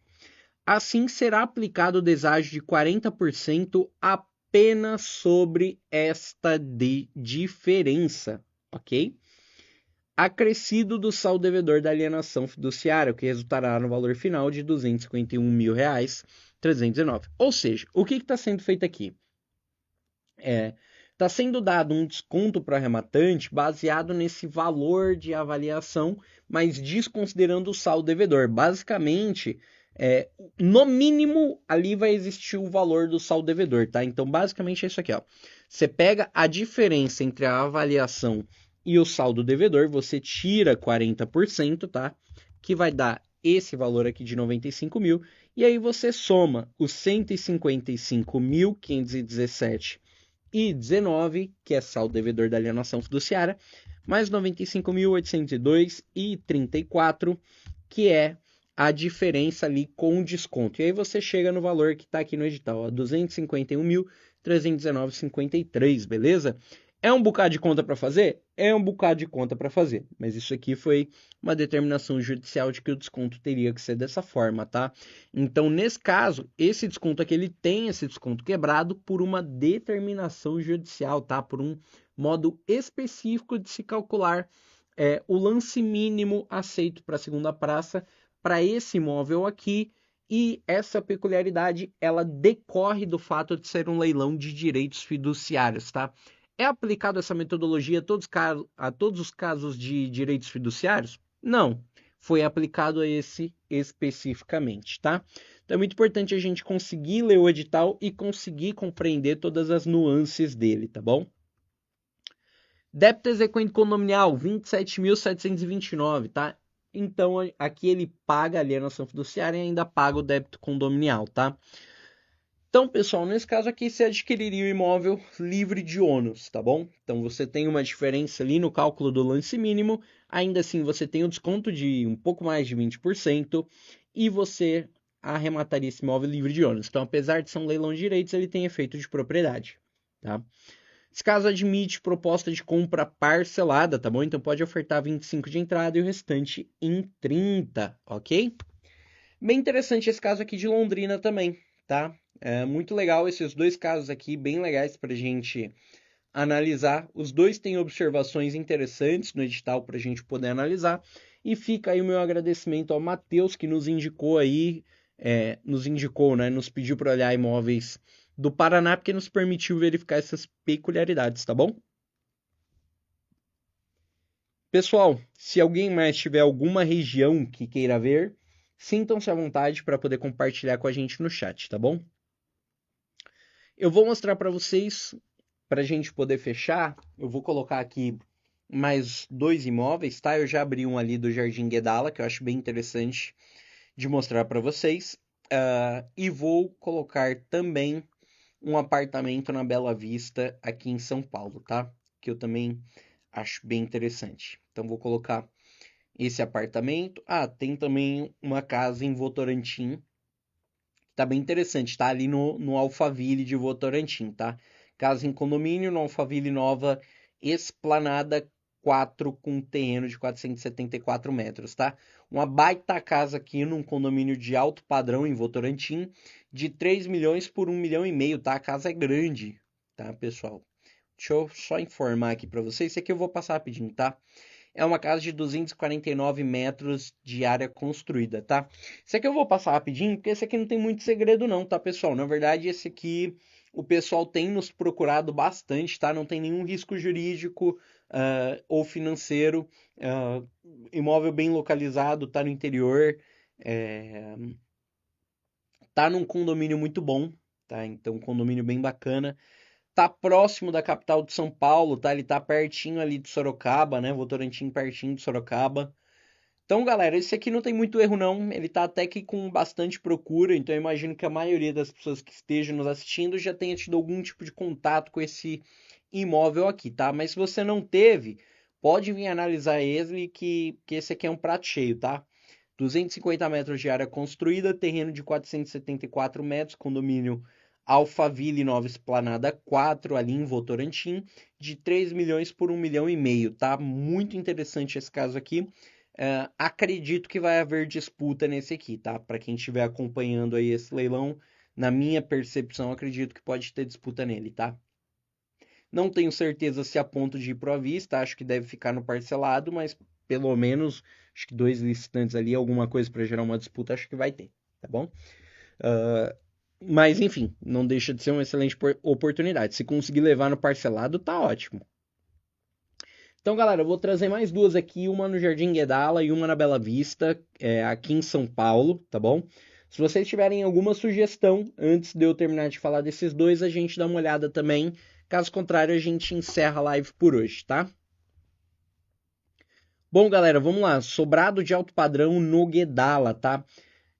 Assim, será aplicado o deságio de 40% apenas sobre esta diferença, ok? Acrescido do saldo devedor da alienação fiduciária, o que resultará no valor final de R$251 mil, 319. Ou seja, o que está sendo feito aqui? Está sendo dado um desconto para o arrematante baseado nesse valor de avaliação, mas desconsiderando o saldo devedor. Basicamente, no mínimo, ali vai existir o valor do saldo devedor, tá? Então, basicamente é isso aqui, ó. Você pega a diferença entre a avaliação e o saldo devedor, você tira 40%, tá? Que vai dar esse valor aqui de 95 mil, e aí você soma os 155.517,19, que é saldo devedor da alienação fiduciária, mais 95.802,34, que é a diferença ali com desconto. E aí você chega no valor que está aqui no edital, 251.319,53, beleza? É um bocado de conta para fazer? É um bocado de conta para fazer. Mas isso aqui foi uma determinação judicial de que o desconto teria que ser dessa forma, tá? Então, nesse caso, esse desconto aqui, ele tem esse desconto quebrado por uma determinação judicial, tá? Por um modo específico de se calcular o lance mínimo aceito para a segunda praça para esse imóvel aqui. E essa peculiaridade, ela decorre do fato de ser um leilão de direitos fiduciários, tá? É aplicado essa metodologia a todos os casos de direitos fiduciários? Não. Foi aplicado a esse especificamente, tá? Então é muito importante a gente conseguir ler o edital e conseguir compreender todas as nuances dele, tá bom? Débito exequente condominial, 27.729, tá? Então aqui ele paga a alienação fiduciária e ainda paga o débito condominial, tá? Então, pessoal, nesse caso aqui você adquiriria o imóvel livre de ônus, tá bom? Então você tem uma diferença ali no cálculo do lance mínimo, ainda assim você tem um desconto de um pouco mais de 20% e você arremataria esse imóvel livre de ônus. Então, apesar de ser um leilão de direitos, ele tem efeito de propriedade, tá? Esse caso admite proposta de compra parcelada, tá bom? Então pode ofertar 25 de entrada e o restante em 30, ok? Bem interessante esse caso aqui de Londrina também, tá? É muito legal esses dois casos aqui, bem legais para a gente analisar. Os dois têm observações interessantes no edital para a gente poder analisar. E fica aí o meu agradecimento ao Matheus, que nos indicou aí, né? Nos pediu para olhar imóveis do Paraná, porque nos permitiu verificar essas peculiaridades, tá bom? Pessoal, se alguém mais tiver alguma região que queira ver, sintam-se à vontade para poder compartilhar com a gente no chat, tá bom? Eu vou mostrar para vocês, para a gente poder fechar, eu vou colocar aqui mais dois imóveis, tá? Eu já abri um ali do Jardim Guedala, que eu acho bem interessante de mostrar para vocês. E vou colocar também um apartamento na Bela Vista, aqui em São Paulo, tá? Que eu também acho bem interessante. Então vou colocar esse apartamento. Tem também uma casa em Votorantim, tá bem interessante, tá ali no Alphaville de Votorantim, tá? Casa em condomínio no Alphaville Nova Esplanada 4 com terreno de 474 metros, tá? Uma baita casa aqui num condomínio de alto padrão em Votorantim de 3 milhões por 1,5 milhão, tá? A casa é grande, tá, pessoal? Deixa eu só informar aqui para vocês, esse aqui eu vou passar rapidinho, tá? É uma casa de 249 metros de área construída, tá? Esse aqui eu vou passar rapidinho, porque esse aqui não tem muito segredo não, tá, pessoal? Na verdade, esse aqui o pessoal tem nos procurado bastante, tá? Não tem nenhum risco jurídico ou financeiro. Imóvel bem localizado, tá no interior. Tá num condomínio muito bom, tá? Então, um condomínio bem bacana. Tá próximo da capital de São Paulo, tá? Ele tá pertinho ali de Sorocaba, né? Votorantim pertinho de Sorocaba. Então, galera, esse aqui não tem muito erro não, ele tá até que com bastante procura, então eu imagino que a maioria das pessoas que estejam nos assistindo já tenha tido algum tipo de contato com esse imóvel aqui, tá? Mas se você não teve, pode vir analisar ele que esse aqui é um prato cheio, tá? 250 metros de área construída, terreno de 474 metros, condomínio Alphaville Nova Esplanada 4, ali em Votorantim, de 3 milhões por 1,5 milhão, tá? Muito interessante esse caso aqui. Acredito que vai haver disputa nesse aqui, tá? Para quem estiver acompanhando aí esse leilão, na minha percepção, acredito que pode ter disputa nele, tá? Não tenho certeza se a ponto de ir pro à vista, acho que deve ficar no parcelado, mas pelo menos acho que dois licitantes ali, alguma coisa para gerar uma disputa, acho que vai ter, tá bom? Mas enfim, não deixa de ser uma excelente oportunidade. Se conseguir levar no parcelado, tá ótimo. Então, galera, eu vou trazer mais duas aqui, uma no Jardim Guedala e uma na Bela Vista, aqui em São Paulo, tá bom? Se vocês tiverem alguma sugestão, antes de eu terminar de falar desses dois, a gente dá uma olhada também. Caso contrário, a gente encerra a live por hoje, tá? Bom, galera, vamos lá. Sobrado de alto padrão no Guedala, tá?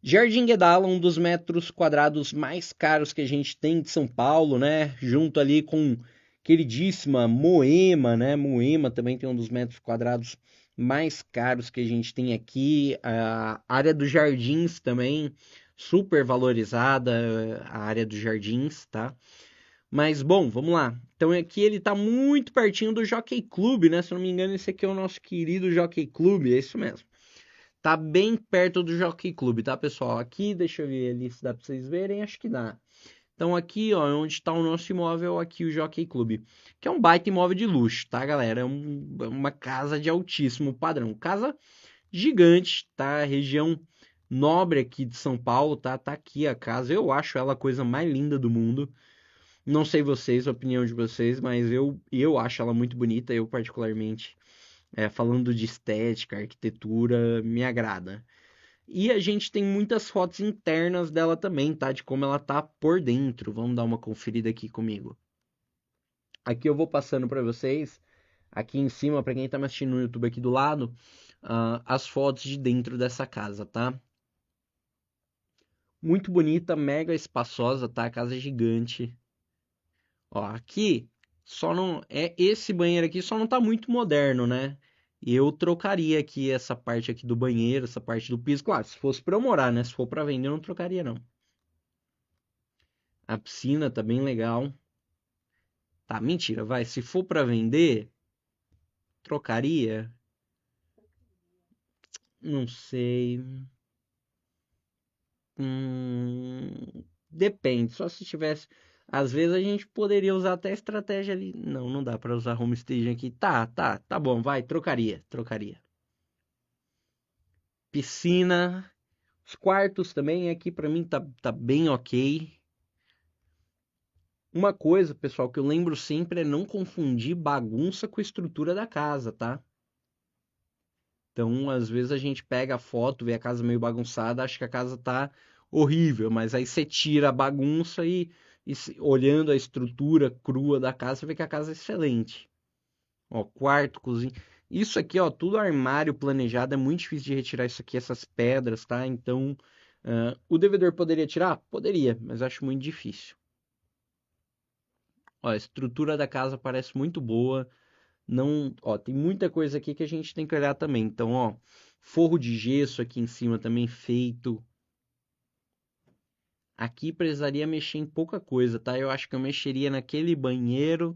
Jardim Guedala, um dos metros quadrados mais caros que a gente tem de São Paulo, né? Junto ali com queridíssima Moema, né? Moema também tem um dos metros quadrados mais caros que a gente tem aqui. A área dos jardins também, super valorizada, a área dos jardins, tá? Mas, bom, vamos lá. Então aqui ele tá muito pertinho do Jockey Club, né? Se eu não me engano, esse aqui é o nosso querido Jockey Club, é isso mesmo. Tá bem perto do Jockey Club, tá, pessoal? Aqui, deixa eu ver ali se dá pra vocês verem, acho que dá. Então aqui, ó, onde está o nosso imóvel, aqui o Jockey Club, que é um baita imóvel de luxo, tá, galera? Uma casa de altíssimo padrão. Casa gigante, tá? Região nobre aqui de São Paulo, tá? Tá aqui a casa. Eu acho ela a coisa mais linda do mundo. Não sei vocês, a opinião de vocês, mas eu acho ela muito bonita. Eu, particularmente, falando de estética, arquitetura, me agrada. E a gente tem muitas fotos internas dela também, tá? De como ela tá por dentro. Vamos dar uma conferida aqui comigo. Aqui eu vou passando para vocês, aqui em cima, para quem tá me assistindo no YouTube aqui do lado, as fotos de dentro dessa casa, tá? Muito bonita, mega espaçosa, tá? A casa é gigante. Ó, aqui só não é esse banheiro aqui só não tá muito moderno, né? Eu trocaria aqui essa parte aqui do banheiro, essa parte do piso. Claro, se fosse para eu morar, né? Se for para vender, eu não trocaria não. A piscina tá bem legal. Tá, mentira, vai. Se for para vender, trocaria? Não sei. Depende. Só se tivesse. Às vezes a gente poderia usar até a estratégia ali. Não, não dá para usar home staging aqui. Tá bom, vai. Trocaria. Piscina. Os quartos também aqui para mim tá bem ok. Uma coisa, pessoal, que eu lembro sempre é não confundir bagunça com a estrutura da casa, tá? Então, às vezes a gente pega a foto, vê a casa meio bagunçada, acha que a casa tá horrível, mas aí você tira a bagunça olhando a estrutura crua da casa, você vê que a casa é excelente. Ó, quarto, cozinha. Isso aqui, ó, tudo armário planejado, é muito difícil de retirar isso aqui, essas pedras, tá? Então, o devedor poderia tirar? Poderia, mas acho muito difícil. Ó, a estrutura da casa parece muito boa. Não, ó, tem muita coisa aqui que a gente tem que olhar também. Então, ó, forro de gesso aqui em cima também feito. Aqui precisaria mexer em pouca coisa, tá? Eu acho que eu mexeria naquele banheiro.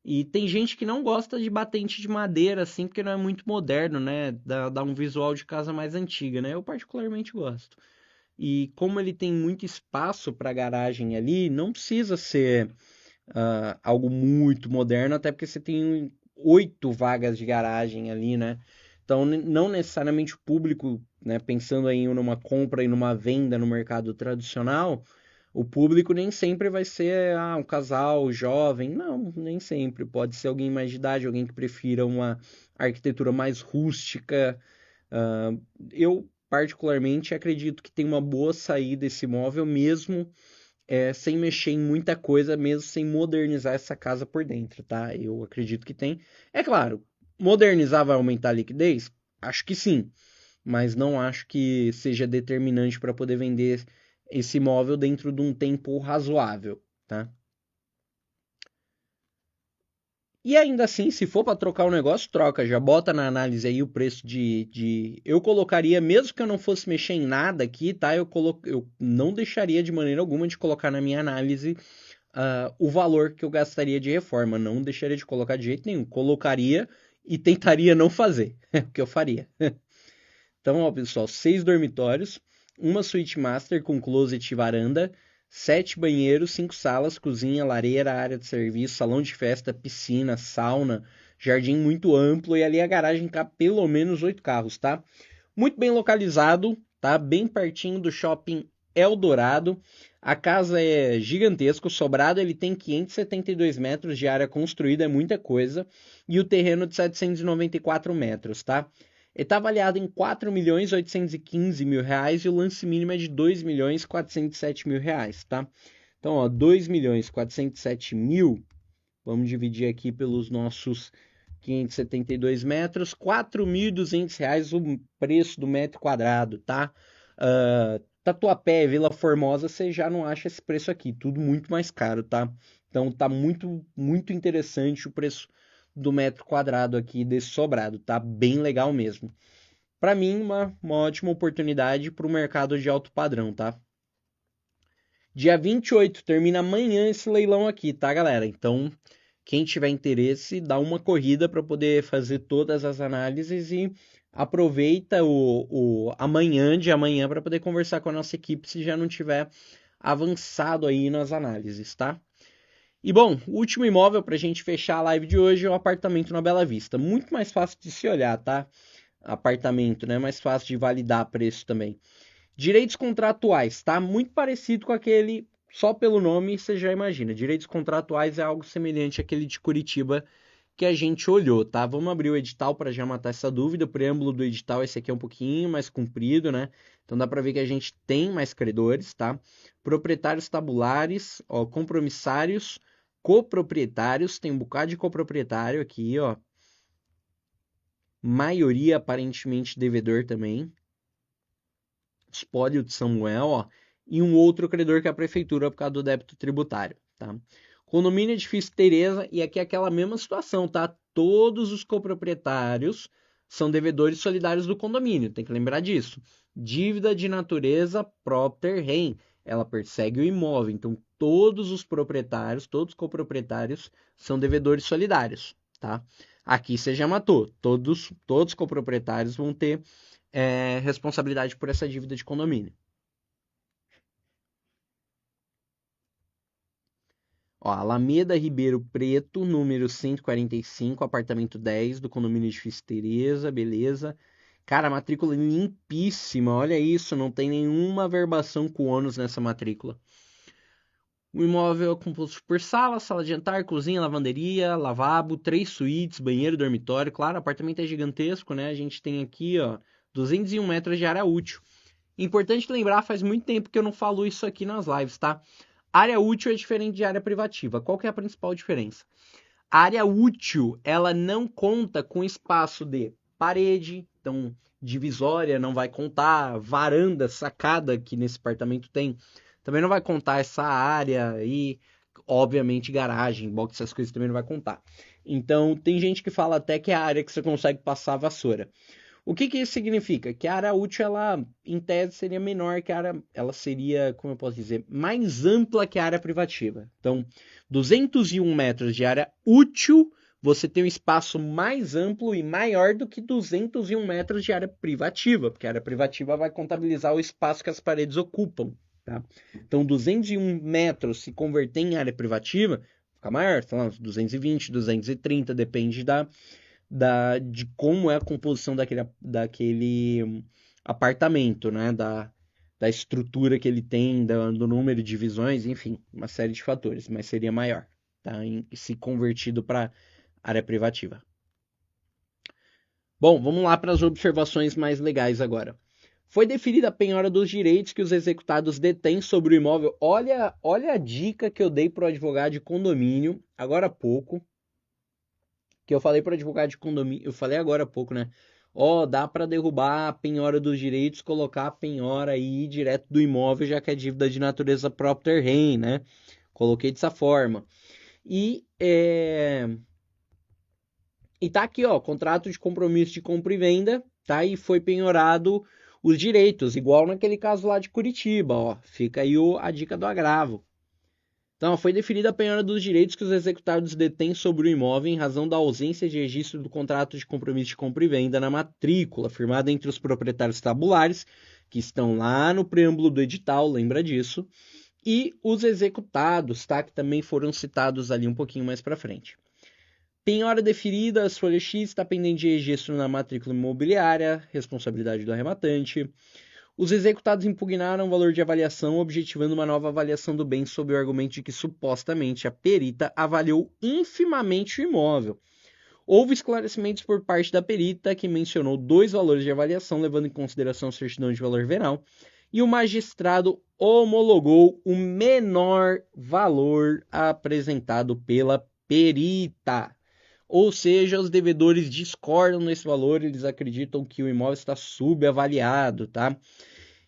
E tem gente que não gosta de batente de madeira, assim, porque não é muito moderno, né? Dá um visual de casa mais antiga, né? Eu particularmente gosto. E como ele tem muito espaço para garagem ali, não precisa ser algo muito moderno, até porque você tem 8 vagas de garagem ali, né? Então, não necessariamente o público, né, pensando aí numa compra e numa venda no mercado tradicional, o público nem sempre vai ser um casal jovem. Não, nem sempre. Pode ser alguém mais de idade, alguém que prefira uma arquitetura mais rústica. Ah, eu, particularmente, acredito que tem uma boa saída esse imóvel, mesmo sem mexer em muita coisa, mesmo sem modernizar essa casa por dentro, tá? Eu acredito que tem. É claro, modernizar vai aumentar a liquidez? Acho que sim, mas não acho que seja determinante para poder vender esse imóvel dentro de um tempo razoável, tá? E ainda assim, se for para trocar o negócio, troca. Já bota na análise aí o preço Eu colocaria, mesmo que eu não fosse mexer em nada aqui, tá? Eu não deixaria de maneira alguma de colocar na minha análise o valor que eu gastaria de reforma. Não deixaria de colocar de jeito nenhum. Colocaria e tentaria não fazer. É o que eu faria. Então, ó, pessoal, 6 dormitórios, uma suíte master com closet e varanda, 7 banheiros, 5 salas, cozinha, lareira, área de serviço, salão de festa, piscina, sauna, jardim muito amplo e ali a garagem cabe pelo menos 8 carros, tá? Muito bem localizado, tá? Bem pertinho do shopping Eldorado. A casa é gigantesca, o sobrado ele tem 572 metros de área construída, é muita coisa, e o terreno de 794 metros, tá? Ele está avaliado em 4.815.000 reais e o lance mínimo é de 2.407.000 reais, tá? Então, ó, 2.407.000, vamos dividir aqui pelos nossos 572 metros, 4.200 reais o preço do metro quadrado, tá? Tatuapé, Vila Formosa, você já não acha esse preço aqui, tudo muito mais caro, tá? Então tá muito, muito interessante o preço do metro quadrado aqui desse sobrado, tá bem legal mesmo. Para mim, uma ótima oportunidade para o mercado de alto padrão, tá? Dia 28, termina amanhã esse leilão aqui, tá, galera? Então, quem tiver interesse, dá uma corrida para poder fazer todas as análises e aproveita o amanhã de amanhã para poder conversar com a nossa equipe se já não tiver avançado aí nas análises, tá? E bom, o último imóvel para a gente fechar a live de hoje é o apartamento na Bela Vista. Muito mais fácil de se olhar, tá? Apartamento, né? Mais fácil de validar preço também. Direitos contratuais, tá? Muito parecido com aquele, só pelo nome você já imagina. Direitos contratuais é algo semelhante àquele de Curitiba que a gente olhou, tá? Vamos abrir o edital para já matar essa dúvida. O preâmbulo do edital, esse aqui é um pouquinho mais comprido, né? Então dá para ver que a gente tem mais credores, tá? Proprietários tabulares, ó, compromissários, coproprietários, tem um bocado de coproprietário aqui, ó. Maioria aparentemente devedor também. Espólio de Samuel, ó, e um outro credor que é a prefeitura por causa do débito tributário, tá? Condomínio Edifício Tereza, e aqui é aquela mesma situação, tá? Todos os coproprietários são devedores solidários do condomínio, tem que lembrar disso. Dívida de natureza propter rem, ela persegue o imóvel, então todos os proprietários, todos os coproprietários são devedores solidários, tá? Aqui você já matou, todos os coproprietários vão ter responsabilidade por essa dívida de condomínio. Ó, Alameda Ribeiro Preto, número 145, apartamento 10, do condomínio Edifício Tereza, beleza. Cara, a matrícula limpíssima, olha isso, não tem nenhuma averbação com ônus nessa matrícula. O imóvel é composto por sala, sala de jantar, cozinha, lavanderia, lavabo, 3 suítes, banheiro, dormitório. Claro, o apartamento é gigantesco, né? A gente tem aqui, ó, 201 metros de área útil. Importante lembrar, faz muito tempo que eu não falo isso aqui nas lives, tá? Área útil é diferente de área privativa. Qual que é a principal diferença? A área útil, ela não conta com espaço de parede, então divisória não vai contar, varanda, sacada que nesse apartamento tem, também não vai contar essa área e, obviamente, garagem, box, essas coisas também não vai contar. Então, tem gente que fala até que é a área que você consegue passar a vassoura. O que isso significa? Que a área útil, ela, em tese, seria menor que a área, ela seria, como eu posso dizer, mais ampla que a área privativa. Então, 201 metros de área útil, você tem um espaço mais amplo e maior do que 201 metros de área privativa, porque a área privativa vai contabilizar o espaço que as paredes ocupam. Tá? Então, 201 metros se converter em área privativa, fica maior, sei lá, 220, 230, depende de como é a composição daquele apartamento, né? Da estrutura que ele tem, do número de divisões, enfim, uma série de fatores, mas seria maior, tá? Se convertido para área privativa. Bom, vamos lá para as observações mais legais agora. Foi deferida a penhora dos direitos que os executados detêm sobre o imóvel. Olha a dica que eu dei para o advogado de condomínio agora há pouco. Que eu falei para advogado de condomínio, eu falei agora há pouco, né? Ó, dá para derrubar a penhora dos direitos, colocar a penhora aí direto do imóvel, já que é dívida de natureza propter rem, né? Coloquei dessa forma. E tá aqui, ó, contrato de compromisso de compra e venda, tá? E foi penhorado os direitos, igual naquele caso lá de Curitiba, ó. Fica aí a dica do agravo. Então, foi definida a penhora dos direitos que os executados detêm sobre o imóvel em razão da ausência de registro do contrato de compromisso de compra e venda na matrícula, firmada entre os proprietários tabulares, que estão lá no preâmbulo do edital, lembra disso, e os executados, tá? Que também foram citados ali um pouquinho mais para frente. Penhora deferida, as folhas X está pendente de registro na matrícula imobiliária, responsabilidade do arrematante. Os executados impugnaram o valor de avaliação, objetivando uma nova avaliação do bem sob o argumento de que supostamente a perita avaliou infimamente o imóvel. Houve esclarecimentos por parte da perita, que mencionou 2 valores de avaliação, levando em consideração a certidão de valor venal, e o magistrado homologou o menor valor apresentado pela perita. Ou seja, os devedores discordam nesse valor, eles acreditam que o imóvel está subavaliado, tá?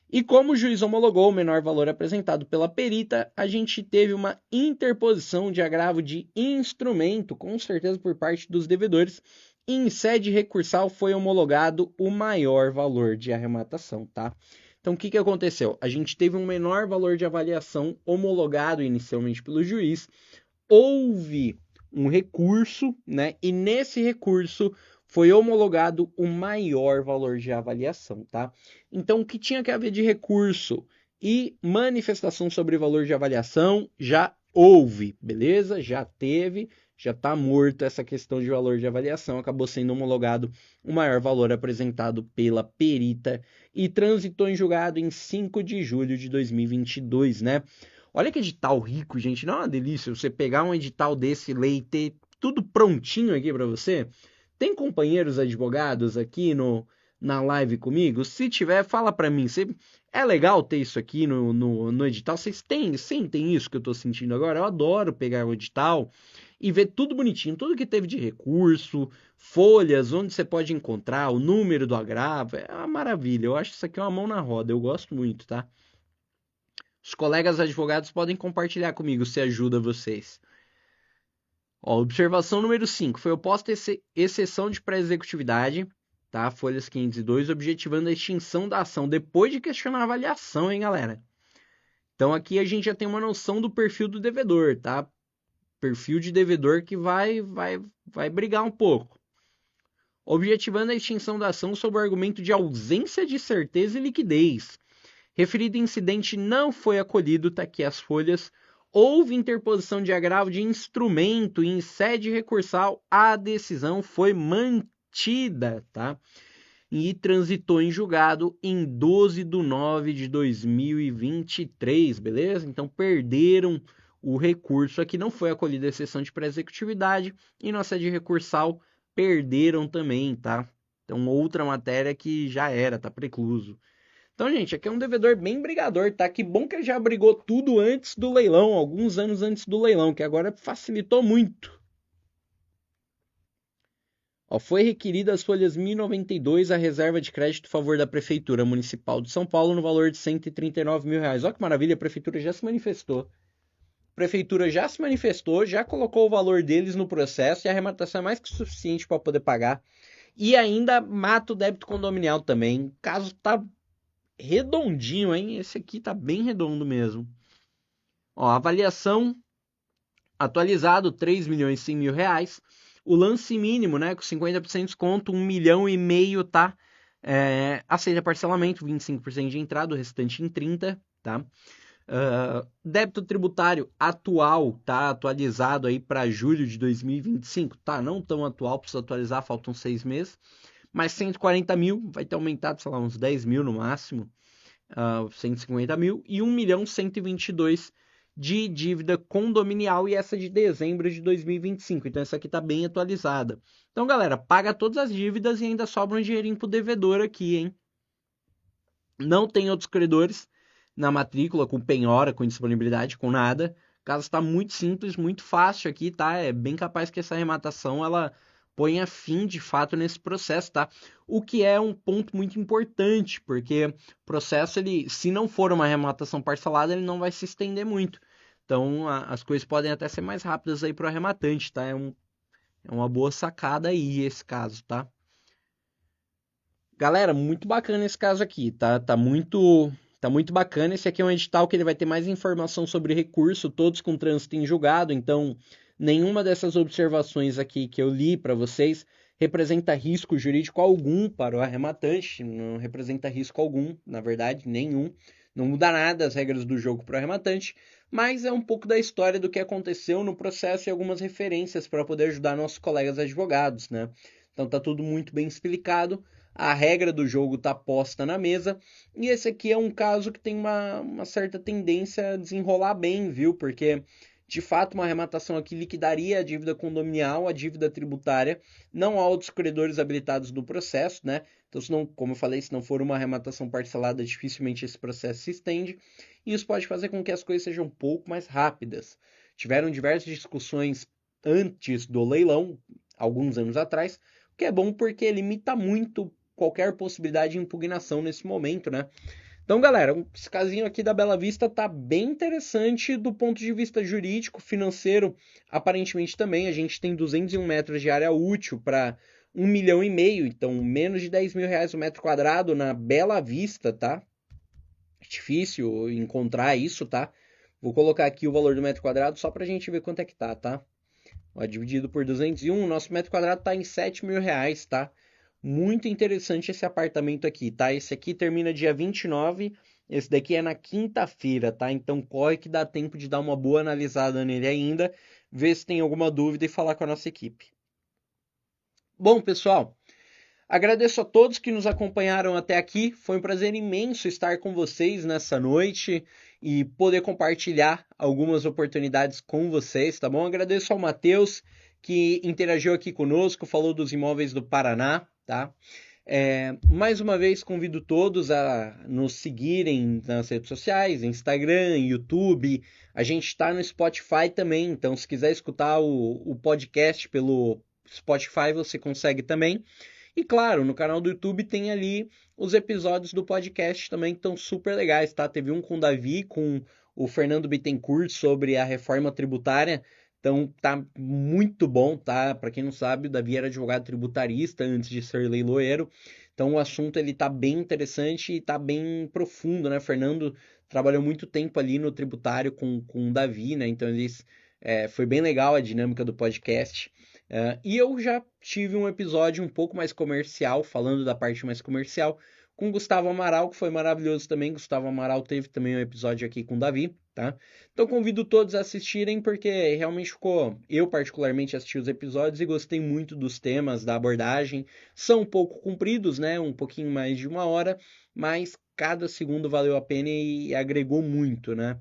E como o juiz homologou o menor valor apresentado pela perita, a gente teve uma interposição de agravo de instrumento, com certeza por parte dos devedores, e em sede recursal foi homologado o maior valor de arrematação, tá? Então, o que que aconteceu? A gente teve um menor valor de avaliação homologado inicialmente pelo juiz, houve um recurso, né? E nesse recurso foi homologado o maior valor de avaliação, tá? Então, o que tinha que haver de recurso e manifestação sobre valor de avaliação já houve, beleza? Já teve, já está morto essa questão de valor de avaliação, acabou sendo homologado o maior valor apresentado pela perita e transitou em julgado em 5 de julho de 2022, né? Olha que edital rico, gente. Não é uma delícia você pegar um edital desse, ler e ter tudo prontinho aqui para você? Tem companheiros advogados aqui na live comigo? Se tiver, fala para mim. É legal ter isso aqui no edital? Vocês sentem isso que eu estou sentindo agora? Eu adoro pegar o edital e ver tudo bonitinho, tudo que teve de recurso, folhas, onde você pode encontrar, o número do agravo. É uma maravilha. Eu acho isso aqui uma mão na roda. Eu gosto muito, tá? Os colegas advogados podem compartilhar comigo se ajuda vocês. Ó, observação número 5. Foi oposta exceção de pré-executividade, tá? Folhas 502, objetivando a extinção da ação depois de questionar a avaliação, hein, galera? Então aqui a gente já tem uma noção do perfil do devedor, tá? Perfil de devedor que vai brigar um pouco. Objetivando a extinção da ação sob o argumento de ausência de certeza e liquidez. Referido incidente não foi acolhido, tá aqui as folhas. Houve interposição de agravo de instrumento e em sede recursal a decisão foi mantida, tá? E transitou em julgado em 12 de 9 de 2023, beleza? Então perderam o recurso aqui, não foi acolhida a exceção de pré-executividade e na sede recursal perderam também, tá? Então outra matéria que já era, tá precluso. Então, gente, aqui é um devedor bem brigador, tá? Que bom que ele já brigou tudo antes do leilão, alguns anos antes do leilão, que agora facilitou muito. Ó, foi requerida as folhas 1092 a reserva de crédito a favor da Prefeitura Municipal de São Paulo no valor de R$ 139 mil. Olha que maravilha, a Prefeitura já se manifestou. A Prefeitura já se manifestou, já colocou o valor deles no processo e a arrematação é mais que suficiente para poder pagar. E ainda mata o débito condominial também. O caso tá redondinho, hein? Esse aqui tá bem redondo mesmo. Ó, avaliação atualizado, R$ 3.100.000. O lance mínimo, né, com 50% de desconto, 1,5 milhão, tá? Aceita parcelamento, 25% de entrada, o restante em 30, tá? Débito tributário atual, tá? Atualizado aí para julho de 2025, tá? Não tão atual, precisa atualizar, faltam 6 meses. Mas 140 mil, vai ter aumentado, sei lá, uns 10 mil no máximo, 150 mil, e 1.122.000 de dívida condominial, e essa de dezembro de 2025. Então essa aqui está bem atualizada. Então, galera, paga todas as dívidas e ainda sobra um dinheirinho pro devedor aqui, hein? Não tem outros credores na matrícula, com penhora, com disponibilidade, com nada. O caso está muito simples, muito fácil aqui, tá? É bem capaz que essa arrematação, ela ponha fim, de fato, nesse processo, tá? O que é um ponto muito importante, porque o processo, ele, se não for uma arrematação parcelada, ele não vai se estender muito. Então, as coisas podem até ser mais rápidas aí para o arrematante, tá? É uma boa sacada aí esse caso, tá? Galera, muito bacana esse caso aqui, tá? Tá muito bacana. Esse aqui é um edital que ele vai ter mais informação sobre recurso, todos com trânsito em julgado, então nenhuma dessas observações aqui que eu li para vocês representa risco jurídico algum para o arrematante, não representa risco algum, na verdade, nenhum. Não muda nada as regras do jogo para o arrematante, mas é um pouco da história do que aconteceu no processo e algumas referências para poder ajudar nossos colegas advogados, né? Então tá tudo muito bem explicado. A regra do jogo está posta na mesa. E esse aqui é um caso que tem uma certa tendência a desenrolar bem, viu? Porque, de fato, uma arrematação aqui liquidaria a dívida condominial, a dívida tributária. Não há outros credores habilitados no processo, né? Então, se não, como eu falei, se não for uma arrematação parcelada, dificilmente esse processo se estende. E isso pode fazer com que as coisas sejam um pouco mais rápidas. Tiveram diversas discussões antes do leilão, alguns anos atrás, o que é bom porque limita muito qualquer possibilidade de impugnação nesse momento, né? Então, galera, esse casinho aqui da Bela Vista tá bem interessante do ponto de vista jurídico, financeiro, aparentemente também. A gente tem 201 metros de área útil para 1,5 milhão, então menos de R$ 10.000 o metro quadrado na Bela Vista, tá? difícil encontrar isso, tá? Vou colocar aqui o valor do metro quadrado só pra gente ver quanto é que tá? Ó, dividido por 201, nosso metro quadrado tá em R$ 7.000, tá? Muito interessante esse apartamento aqui, tá? Esse aqui termina dia 29, esse daqui é na quinta-feira, tá? Então corre que dá tempo de dar uma boa analisada nele ainda, ver se tem alguma dúvida e falar com a nossa equipe. Bom, pessoal, agradeço a todos que nos acompanharam até aqui. Foi um prazer imenso estar com vocês nessa noite e poder compartilhar algumas oportunidades com vocês, tá bom? Agradeço ao Matheus que interagiu aqui conosco, falou dos imóveis do Paraná, tá? Mais uma vez convido todos a nos seguirem nas redes sociais, Instagram, YouTube. A gente está no Spotify também, então se quiser escutar o podcast pelo Spotify, você consegue também. E claro, no canal do YouTube tem ali os episódios do podcast também que estão super legais, tá? Teve um com o Davi, com o Fernando Bittencourt sobre a reforma tributária. Então tá muito bom, tá? Para quem não sabe, o Davi era advogado tributarista antes de ser leiloeiro. Então o assunto ele tá bem interessante e tá bem profundo, né? Fernando trabalhou muito tempo ali no tributário com o Davi, né? Então foi bem legal a dinâmica do podcast. E eu já tive um episódio um pouco mais comercial, falando da parte mais comercial, com Gustavo Amaral, que foi maravilhoso também. Gustavo Amaral teve também um episódio aqui com o Davi, tá? Então convido todos a assistirem, porque realmente ficou. Eu, particularmente, assisti os episódios e gostei muito dos temas, da abordagem. São um pouco compridos, né? Um pouquinho mais de 1 hora, mas cada segundo valeu a pena e agregou muito, né?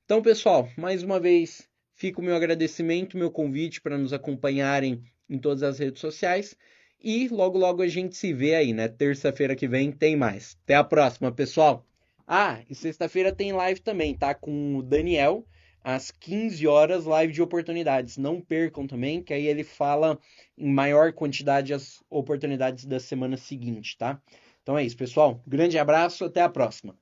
Então, pessoal, mais uma vez fica o meu agradecimento, meu convite para nos acompanharem em todas as redes sociais. E logo, logo a gente se vê aí, né? Terça-feira que vem tem mais. Até a próxima, pessoal. Ah, e sexta-feira tem live também, tá? Com o Daniel, às 15 horas, live de oportunidades. Não percam também, que aí ele fala em maior quantidade as oportunidades da semana seguinte, tá? Então é isso, pessoal. Grande abraço, até a próxima.